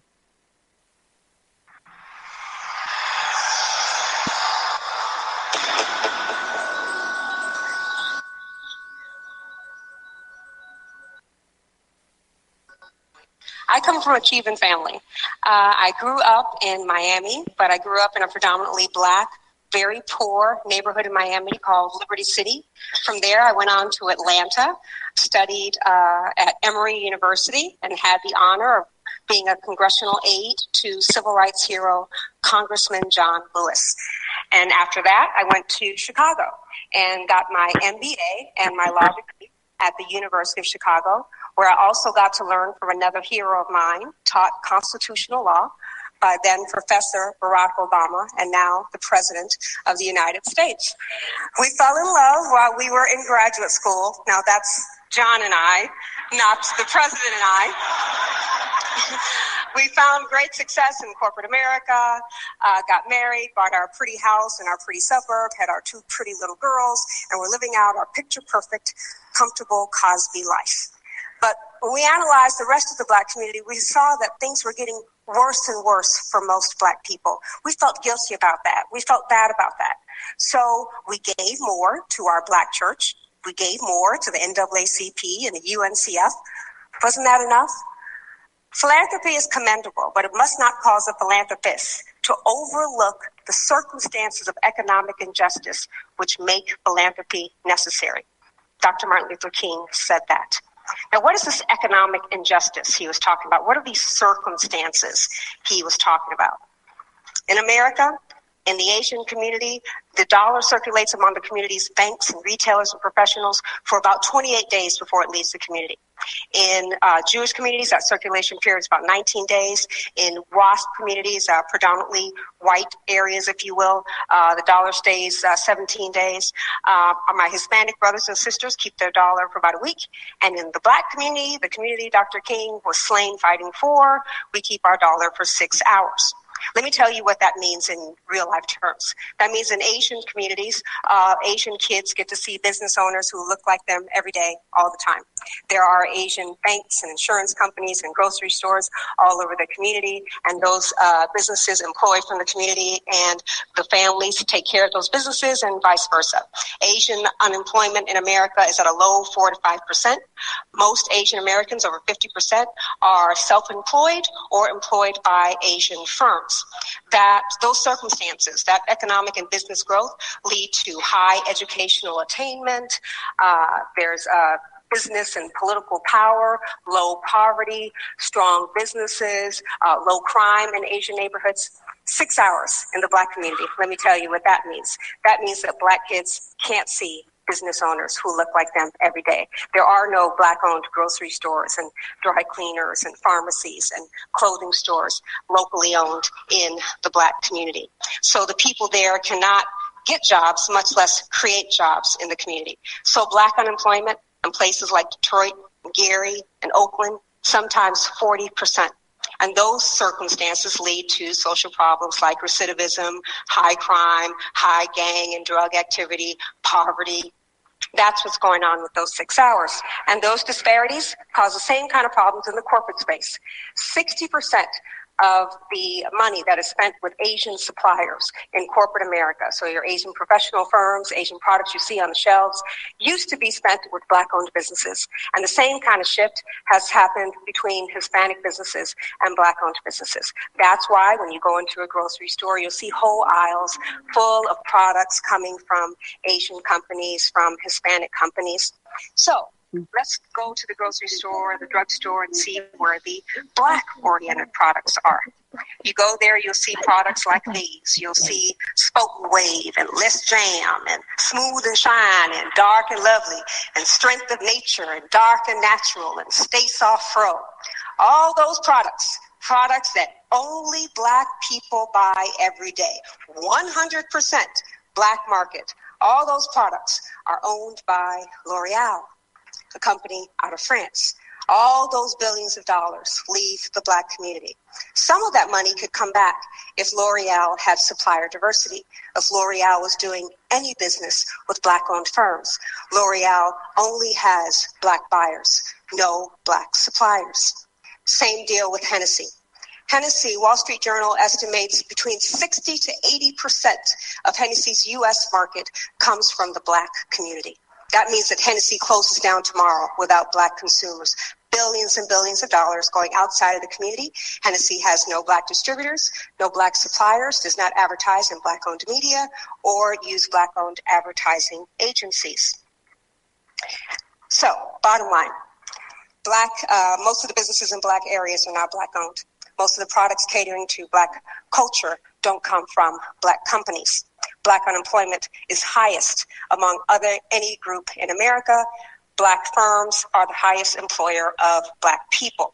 I come from a Cuban family. I grew up in Miami, but I grew up in a predominantly Black, very poor neighborhood in Miami called Liberty City. From there, I went on to Atlanta, studied at Emory University, and had the honor of being a congressional aide to civil rights hero Congressman John Lewis. And after that, I went to Chicago and got my MBA and my law degree at the University of Chicago, where I also got to learn from another hero of mine, taught constitutional law by then Professor Barack Obama, and now the President of the United States. We fell in love while we were in graduate school. Now that's John and I, not the President and I. We found great success in corporate America, got married, bought our pretty house in our pretty suburb, had our 2 pretty little girls, and we're living out our picture-perfect, comfortable Cosby life. But when we analyzed the rest of the Black community, we saw that things were getting worse and worse for most Black people. We felt guilty about that. We felt bad about that. So we gave more to our Black church. We gave more to the NAACP and the UNCF. Wasn't that enough? Philanthropy is commendable, but it must not cause a philanthropist to overlook the circumstances of economic injustice which make philanthropy necessary. Dr. Martin Luther King said that. Now, what is this economic injustice he was talking about? What are these circumstances he was talking about? In America, in the Asian community, the dollar circulates among the community's banks and retailers and professionals for about 28 days before it leaves the community. In Jewish communities, that circulation period is about 19 days. In WASP communities, predominantly white areas, if you will, the dollar stays 17 days. My Hispanic brothers and sisters keep their dollar for about a week. And in the Black community, the community Dr. King was slain fighting for, we keep our dollar for 6 hours. Let me tell you what that means in real life terms. That means in Asian communities, Asian kids get to see business owners who look like them every day, all the time. There are Asian banks and insurance companies and grocery stores all over the community, and those businesses employ from the community, and the families take care of those businesses and vice versa. Asian unemployment in America is at a low 4 to 5%. Most Asian Americans, over 50%, are self-employed or employed by Asian firms. That those circumstances, that economic and business growth, lead to high educational attainment. There's business and political power, low poverty, strong businesses, low crime in Asian neighborhoods. 6 hours in the Black community. Let me tell you what that means. That means that Black kids can't see business owners who look like them every day. There are no Black-owned grocery stores and dry cleaners and pharmacies and clothing stores locally owned in the Black community. So the people there cannot get jobs, much less create jobs in the community. So Black unemployment in places like Detroit, Gary, and Oakland, sometimes 40%. And those circumstances lead to social problems like recidivism, high crime, high gang and drug activity, poverty. That's what's going on with those 6 hours. And those disparities cause the same kind of problems in the corporate space. 60% of the money that is spent with Asian suppliers in corporate America, so your Asian professional firms, Asian products you see on the shelves, used to be spent with Black-owned businesses. And the same kind of shift has happened between Hispanic businesses and Black-owned businesses. That's why when you go into a grocery store, you'll see whole aisles full of products coming from Asian companies, from Hispanic companies. So let's go to the grocery store or the drugstore and see where the Black-oriented products are. You go there, you'll see products like these. You'll see Spoken Wave and Less Jam and Smooth and Shine and Dark and Lovely and Strength of Nature and Dark and Natural and Stay Soft Fro. All those products that only Black people buy every day. 100% Black market. All those products are owned by L'Oreal, a company out of France. All those billions of dollars leave the Black community. Some of that money could come back if L'Oreal had supplier diversity, if L'Oreal was doing any business with Black-owned firms. L'Oreal only has Black buyers, no Black suppliers. Same deal with Hennessy. Hennessy, Wall Street Journal estimates between 60 to 80% of Hennessy's U.S. market comes from the Black community. That means that Hennessy closes down tomorrow without Black consumers. Billions and billions of dollars going outside of the community. Hennessy has no Black distributors, no Black suppliers, does not advertise in Black-owned media or use Black-owned advertising agencies. So, bottom line, most of the businesses in Black areas are not Black-owned. Most of the products catering to Black culture don't come from Black companies. Black unemployment is highest among any group in America. Black firms are the highest employer of Black people.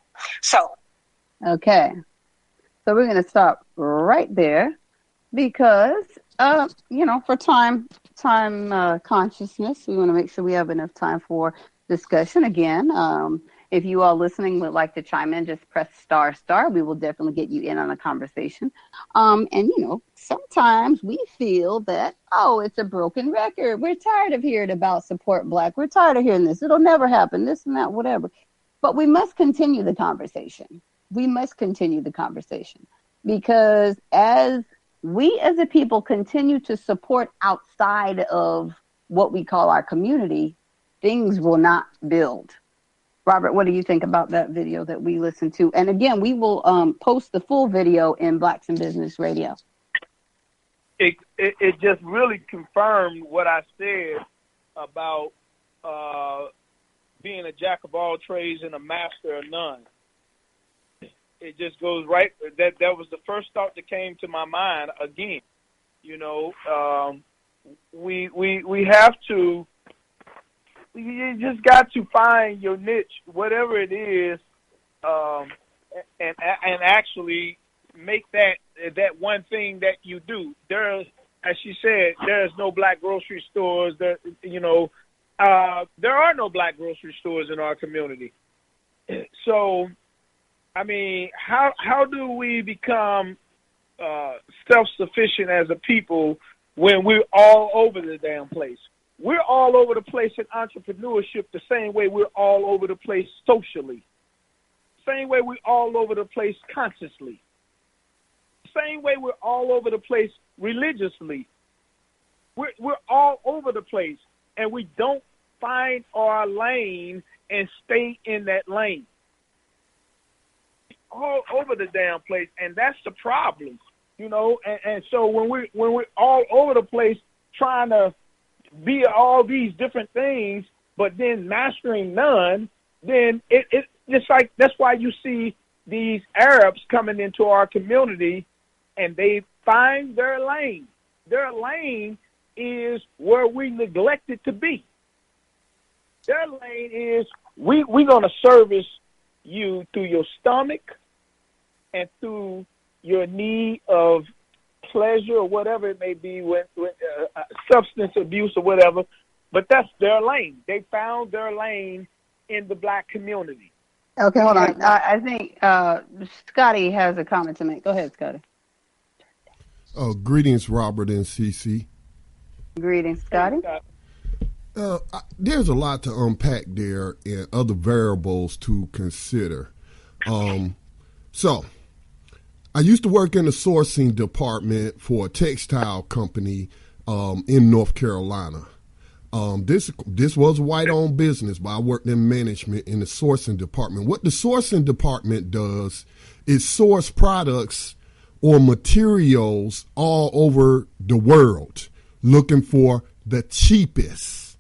Okay. So we're going to stop right there because, for time consciousness, we want to make sure we have enough time for discussion. Again, if you all listening would like to chime in, just press **. We will definitely get you in on a conversation. Sometimes we feel that, it's a broken record. We're tired of hearing about support Black. We're tired of hearing this. It'll never happen, this and that, whatever. But we must continue the conversation. Because as we as a people continue to support outside of what we call our community, things will not build. Robert, what do you think about that video that we listened to? And again, we will post the full video in Blacks in Business Radio. It just really confirmed what I said about being a jack of all trades and a master of none. It just goes right. That was the first thought that came to my mind. Again, we have to. You just got to find your niche, whatever it is, and actually make that one thing that you do. There's, as she said, there's no Black grocery stores. There are no Black grocery stores in our community. So, I mean, how do we become self-sufficient as a people when we're all over the damn place? We're all over the place in entrepreneurship the same way we're all over the place socially. Same way we're all over the place consciously. Same way we're all over the place religiously. We're all over the place, and we don't find our lane and stay in that lane. All over the damn place, and that's the problem, And so when we're all over the place trying to be all these different things, but then mastering none, then it's like, that's why you see these Arabs coming into our community and they find their lane. Their lane is where we neglected to be. Their lane is we're going to service you through your stomach and through your need of pleasure or whatever it may be, with substance abuse or whatever, but that's their lane. They found their lane in the Black community. Okay, hold on. I think Scotty has a comment to make. Go ahead, Scotty. Greetings, Robert and Sisi. Greetings, Scotty. There's a lot to unpack there and other variables to consider. So, I used to work in the sourcing department for a textile company in North Carolina. This was a white-owned business, but I worked in management in the sourcing department. What the sourcing department does is source products or materials all over the world, looking for the cheapest.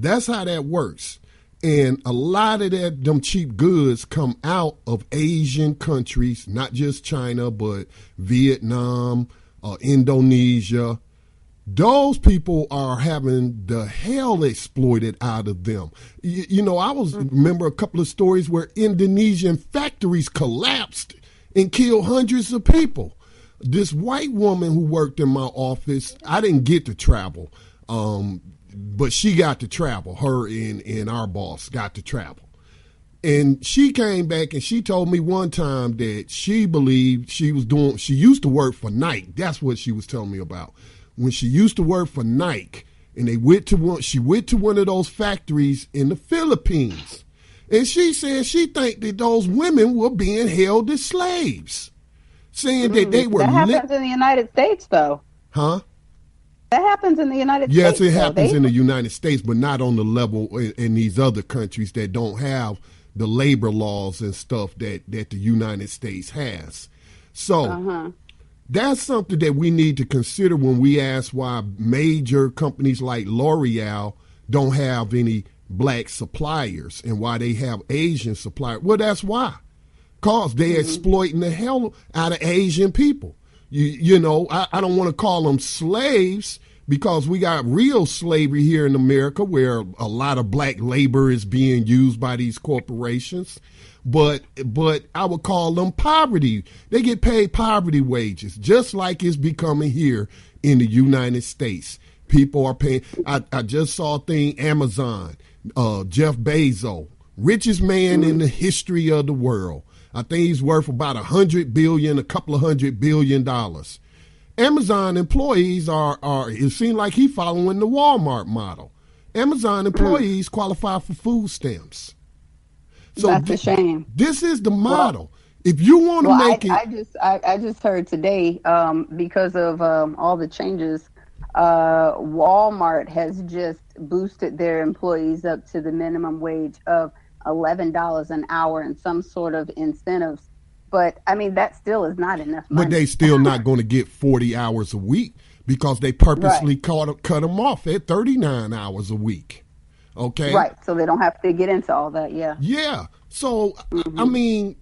That's how that works. And a lot of them cheap goods come out of Asian countries, not just China, but Vietnam, Indonesia. Those people are having the hell exploited out of them. I remember a couple of stories where Indonesian factories collapsed and killed hundreds of people. This white woman who worked in my office, I didn't get to travel, but she got to travel. Her and our boss got to travel. And she came back and she told me one time that she believed she used to work for Nike. That's what she was telling me about. When she used to work for Nike, and she went to one of those factories in the Philippines. And she said she think that those women were being held as slaves, saying that they were. That happens in the United States, though. Huh? That happens in the United States. Yes, it happens in the United States, but not on the level in these other countries that don't have the labor laws and stuff that the United States has. So that's something that we need to consider when we ask why major companies like L'Oreal don't have any black suppliers and why they have Asian suppliers. Well, that's why. Because they're exploiting the hell out of Asian people. You know, I don't want to call them slaves because we got real slavery here in America where a lot of black labor is being used by these corporations. But I would call them poverty. They get paid poverty wages, just like it's becoming here in the United States. People are paying. I just saw a thing, Amazon, Jeff Bezos, richest man in the history of the world. I think he's worth about a couple of $100 billion. Amazon employees are it seems like he's following the Walmart model. Amazon employees qualify for food stamps. So that's a shame. This is the model. Well, if you want to make it. I just heard today, because of all the changes, Walmart has just boosted their employees up to the minimum wage of $11 an hour and some sort of incentives. But I mean, that still is not enough money. But they still not going to get 40 hours a week because they purposely cut them off at 39 hours a week. Okay. Right. So they don't have to get into all that. Yeah. Yeah. So, I mean,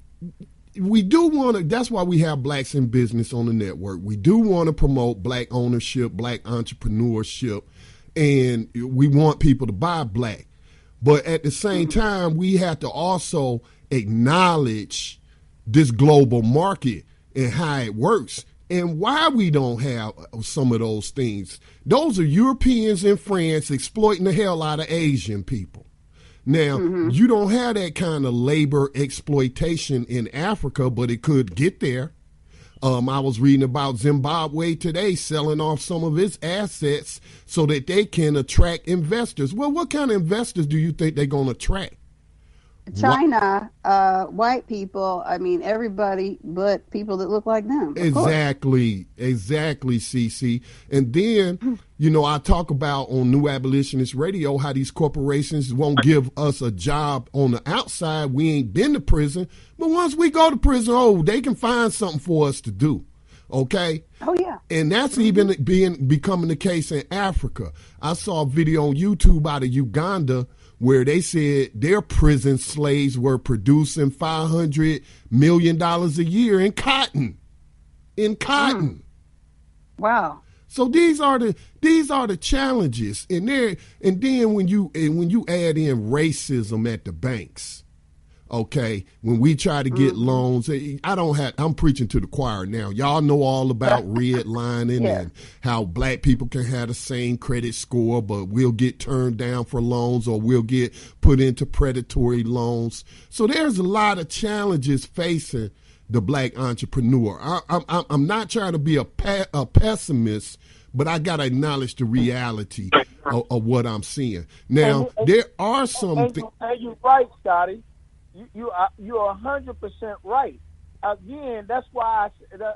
we do want to, that's why we have Blacks in Business on the network. We do want to promote black ownership, black entrepreneurship, and we want people to buy black. But at the same time, we have to also acknowledge this global market and how it works and why we don't have some of those things. Those are Europeans in France exploiting the hell out of Asian people. Now, you don't have that kind of labor exploitation in Africa, but it could get there. I was reading about Zimbabwe today selling off some of its assets so that they can attract investors. Well, what kind of investors do you think they're going to attract? China, white people, I mean, everybody but people that look like them. Exactly, Sisi. And then, you know, I talk about on New Abolitionist Radio how these corporations won't give us a job on the outside. We ain't been to prison. But once we go to prison, they can find something for us to do. Okay? Oh, yeah. And that's even becoming the case in Africa. I saw a video on YouTube out of Uganda where they said their prison slaves were producing $500 million a year in cotton. Wow. So these are the challenges, and then when you add in racism at the banks, okay, when we try to get loans, I'm preaching to the choir now. Y'all know all about redlining and how black people can have the same credit score, but we'll get turned down for loans or we'll get put into predatory loans. So there's a lot of challenges facing the black entrepreneur. I'm not trying to be a pessimist, but I got to acknowledge the reality of what I'm seeing. Now, there are some things. And you're right, Scotty. You're 100% right. Again, that's why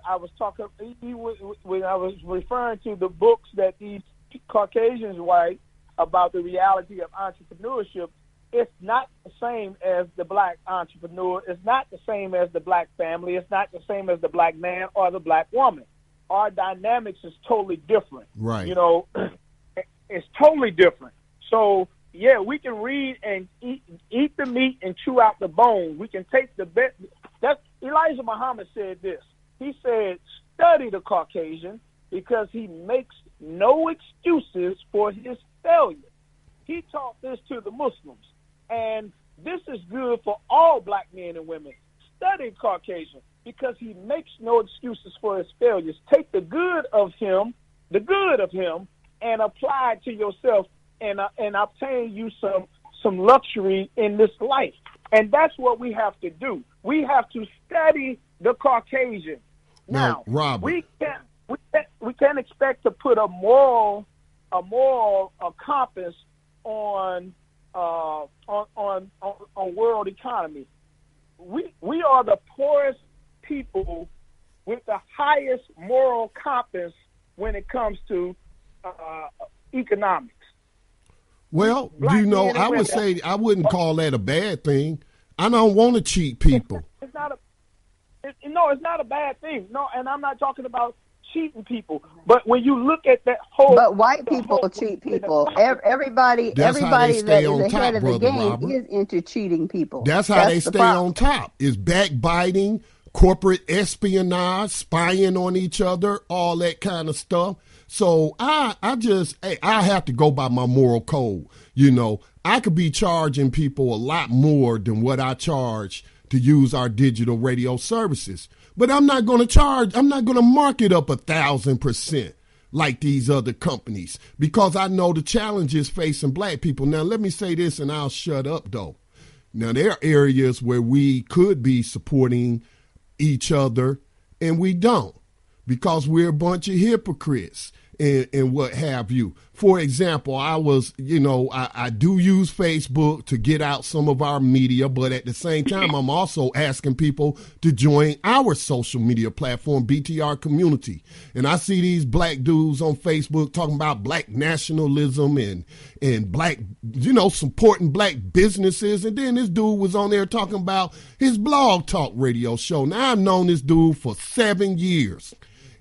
I was talking when I was referring to the books that these Caucasians write about the reality of entrepreneurship. It's not the same as the black entrepreneur. It's not the same as the black family. It's not the same as the black man or the black woman. Our dynamics is totally different. Right. You know, it's totally different. So, yeah, we can read and eat the meat and chew out the bone. We can take the best. Elijah Muhammad said this. He said, study the Caucasian because he makes no excuses for his failure. He taught this to the Muslims. And this is good for all black men and women. Study Caucasian because he makes no excuses for his failures. Take the good of him, and apply it to yourself and obtain you some luxury in this life. And that's what we have to do. We have to study the Caucasian. Now, Robert, we can't expect to put a moral compass on world economy. We are the poorest people with the highest moral compass when it comes to economics. Well, I would say I wouldn't call that a bad thing. I don't want to cheat people. It's not a bad thing. No, and I'm not talking about cheating people. But when you look at that whole... But white people cheat people. Everybody that is ahead of the game is into cheating people. That's how they stay on top, is backbiting, corporate espionage, spying on each other, all that kind of stuff. So I have to go by my moral code. I could be charging people a lot more than what I charge to use our digital radio services. But I'm not going to mark it up 1,000% like these other companies, because I know the challenges facing black people. Now, let me say this and I'll shut up though. Now, there are areas where we could be supporting each other and we don't, because we're a bunch of hypocrites and what have you. For example, I do use Facebook to get out some of our media, but at the same time, I'm also asking people to join our social media platform, BTR Community. And I see these black dudes on Facebook talking about black nationalism and black, supporting black businesses. And then this dude was on there talking about his blog talk radio show. Now, I've known this dude for 7 years.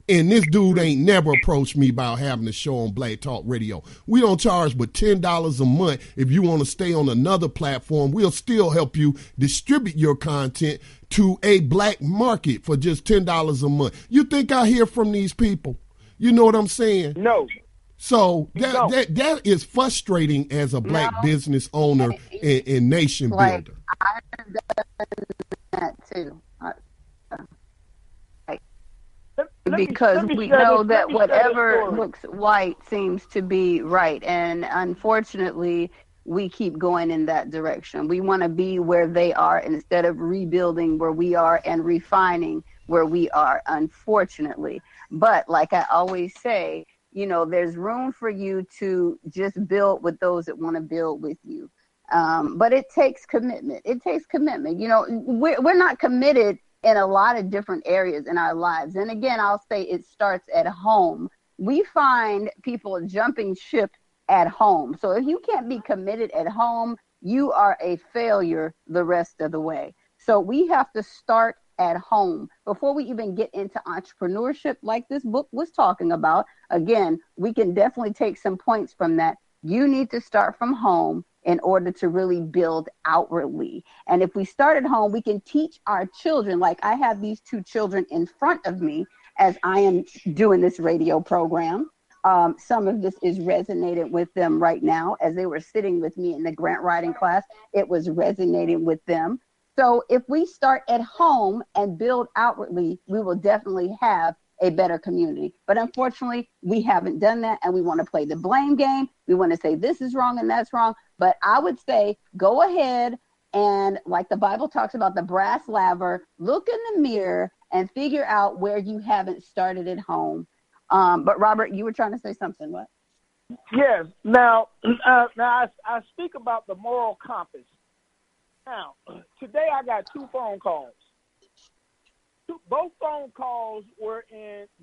And this dude ain't never approached me about having a show on Black Talk Radio. We don't charge but $10 a month. If you want to stay on another platform, we'll still help you distribute your content to a black market for just $10 a month. You think I hear from these people? You know what I'm saying? No. So that is frustrating as a black business owner and nation builder. I've done that too. Because we know that whatever looks white seems to be right. And unfortunately, we keep going in that direction. We want to be where they are instead of rebuilding where we are and refining where we are, unfortunately. But like I always say, there's room for you to just build with those that want to build with you. But it takes commitment. We're not committed in a lot of different areas in our lives. And again, I'll say it starts at home. We find people jumping ship at home. So if you can't be committed at home, you are a failure the rest of the way. So we have to start at home before we even get into entrepreneurship like this book was talking about. Again, we can definitely take some points from that. You need to start from home in order to really build outwardly. And if we start at home, we can teach our children. Like I have these 2 children in front of me as I am doing this radio program. Some of this is resonating with them right now. As they were sitting with me in the grant writing class, it was resonating with them. So if we start at home and build outwardly, we will definitely have a better community. But unfortunately, we haven't done that, and we want to play the blame game. We want to say this is wrong and that's wrong. But I would say go ahead and, like the Bible talks about the brass laver, look in the mirror and figure out where you haven't started at home. But Robert, you were trying to say something. What? Yes. Now I speak about the moral compass. Now, today I got 2 phone calls. Both phone calls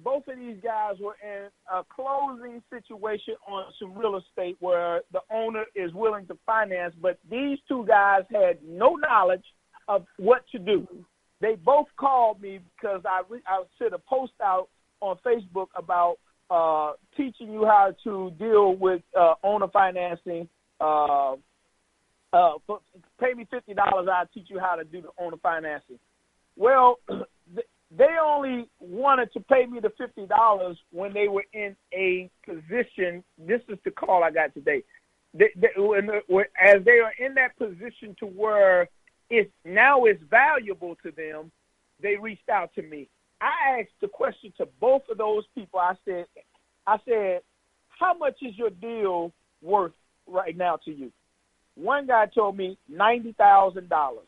both of these guys were in a closing situation on some real estate where the owner is willing to finance, but these 2 guys had no knowledge of what to do. They both called me because I set a post out on Facebook about teaching you how to deal with owner financing. Pay me $50, I'll teach you how to do the owner financing. Well, they only wanted to pay me the $50 when they were in a position. This is the call I got today. As they are in that position to where it's valuable to them, they reached out to me. I asked the question to both of those people. I said, how much is your deal worth right now to you? One guy told me $90,000.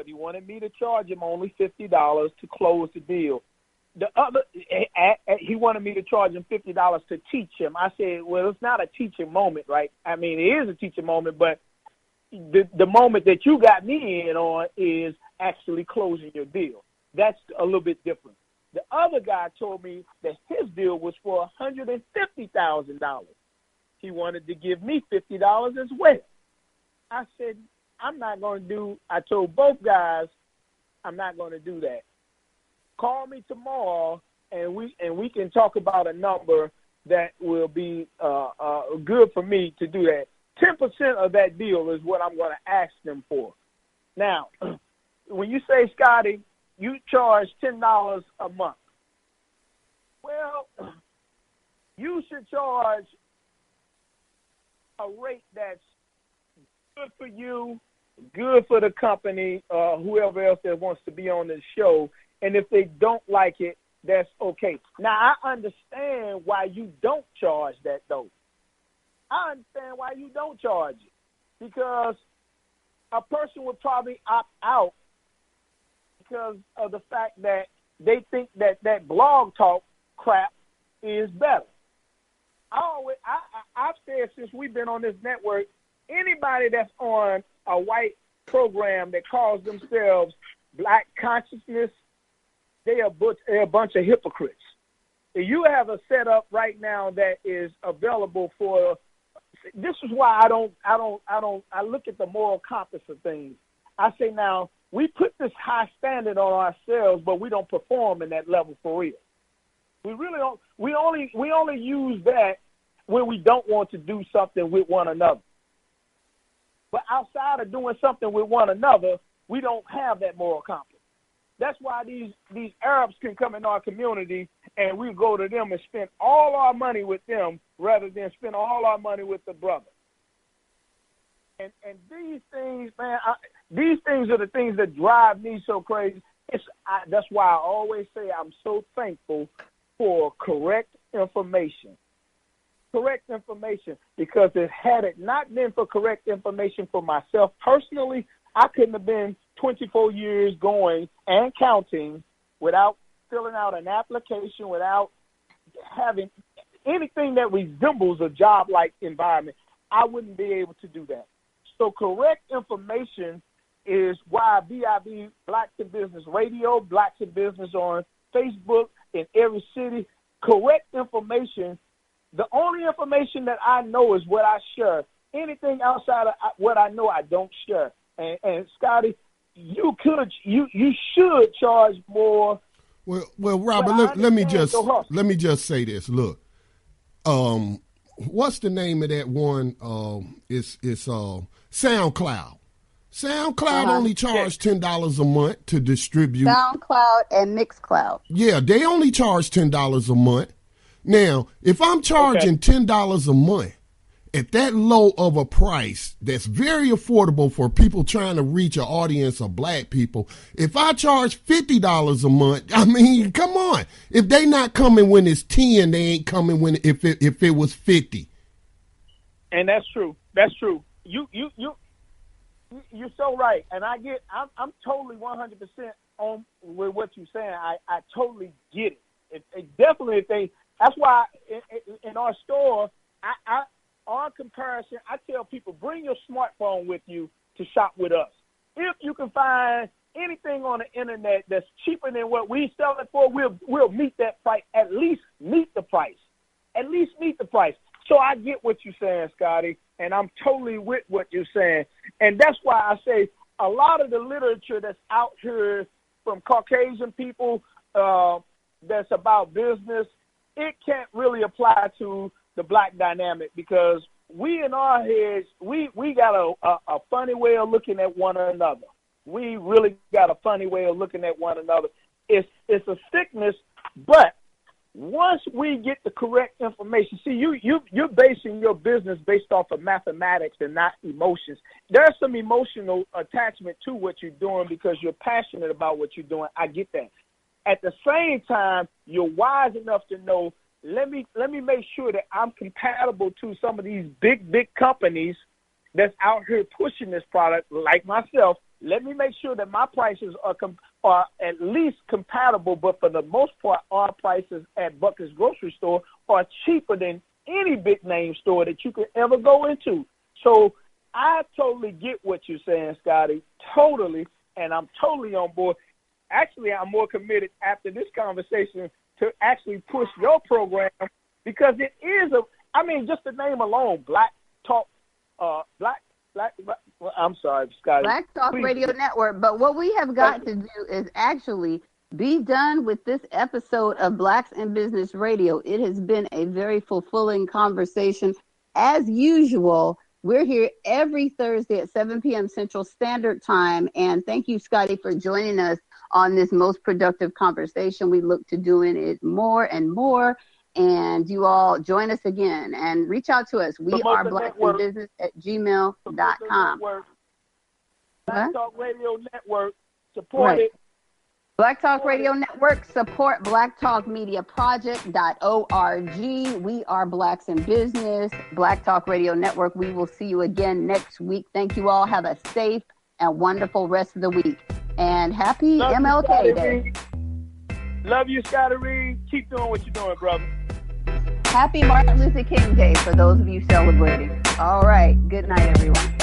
but he wanted me to charge him only $50 to close the deal. The other, he wanted me to charge him $50 to teach him. I said, well, it's not a teaching moment, right? I mean, it is a teaching moment, but the moment that you got me in on is actually closing your deal. That's a little bit different. The other guy told me that his deal was for $150,000. He wanted to give me $50 as well. I said, I told both guys, I'm not going to do that. Call me tomorrow, and we can talk about a number that will be good for me to do that. 10% of that deal is what I'm going to ask them for. Now, when you say, Scotty, you charge $10 a month. Well, you should charge a rate that's good for you, good for the company, whoever else that wants to be on the show. And if they don't like it, that's okay. Now, I understand why you don't charge that, though. I understand why you don't charge it. Because a person would probably opt out because of the fact that they think that blog talk crap is better. I've said since we've been on this network, anybody that's on a white program that calls themselves Black Consciousness, they are a bunch of hypocrites. You have a setup right now that is available for. This is why I look at the moral compass of things. I say now we put this high standard on ourselves, but we don't perform in that level for real. We really don't. We only use that when we don't want to do something with one another. But outside of doing something with one another, we don't have that moral compass. That's why these Arabs can come in our community and we go to them and spend all our money with them rather than spend all our money with the brother. And these things, man, these things are the things that drive me so crazy. That's why I always say I'm so thankful for correct information. Correct information, because had it not been for correct information for myself personally, I couldn't have been 24 years going and counting without filling out an application, without having anything that resembles a job-like environment. I wouldn't be able to do that. So correct information is why BIB, Blacks in Business Radio, Blacks in Business on Facebook in every city. Correct information. The only information that I know is what I share. Anything outside of what I know, I don't share. And Scotty, you should charge more. Well, Robert, let me just say this. Look, what's the name of that one? It's SoundCloud. SoundCloud only charge $10 a month to distribute. SoundCloud and Mixcloud. Yeah, they only charge $10 a month. Now, if I'm charging $10 a month at that low of a price, that's very affordable for people trying to reach an audience of black people. If I charge $50 a month, I mean, come on. If they not coming when it's 10, they ain't coming when if it was 50. And that's true. That's true. You're so right. And I'm totally 100% on with what you're saying. I totally get it. That's why in our store, on comparison, I tell people, bring your smartphone with you to shop with us. If you can find anything on the internet that's cheaper than what we sell it for, we'll meet that price, at least meet the price. At least meet the price. So I get what you're saying, Scotty, and I'm totally with what you're saying. And that's why I say a lot of the literature that's out here from Caucasian people that's about business, it can't really apply to the black dynamic, because we in our heads, we got a funny way of looking at one another. We really got a funny way of looking at one another. It's a sickness, but once we get the correct information, see, you're basing your business based off of mathematics and not emotions. There's some emotional attachment to what you're doing because you're passionate about what you're doing. I get that. At the same time, you're wise enough to know, let me make sure that I'm compatible to some of these big companies that's out here pushing this product, like myself, let me make sure that my prices are at least compatible, but for the most part, our prices at Bucky's grocery store are cheaper than any big name store that you could ever go into. So I totally get what you're saying, Scotty, totally, and I'm totally on board. Actually, I'm more committed after this conversation to actually push your program, because it is just the name alone, Black Talk, I'm sorry, Scotty. Black Talk Radio Network. But what we have got to do is actually be done with this episode of Blacks in Business Radio. It has been a very fulfilling conversation. As usual, we're here every Thursday at 7 p.m. Central Standard Time. And thank you, Scotty, for joining us on this most productive conversation. We look to doing it more and more. And you all join us again and reach out to us. We are blacksinbusiness@gmail.com. Black Talk Radio Network, support it. Black Talk Radio Network, support blacktalkmediaproject.org. We are Blacks in Business, Black Talk Radio Network. We will see you again next week. Thank you all. Have a safe and wonderful rest of the week. And happy MLK Day. Love you, Scotty Reed. Keep doing what you're doing, brother. Happy Martin Luther King Day for those of you celebrating. All right. Good night, everyone.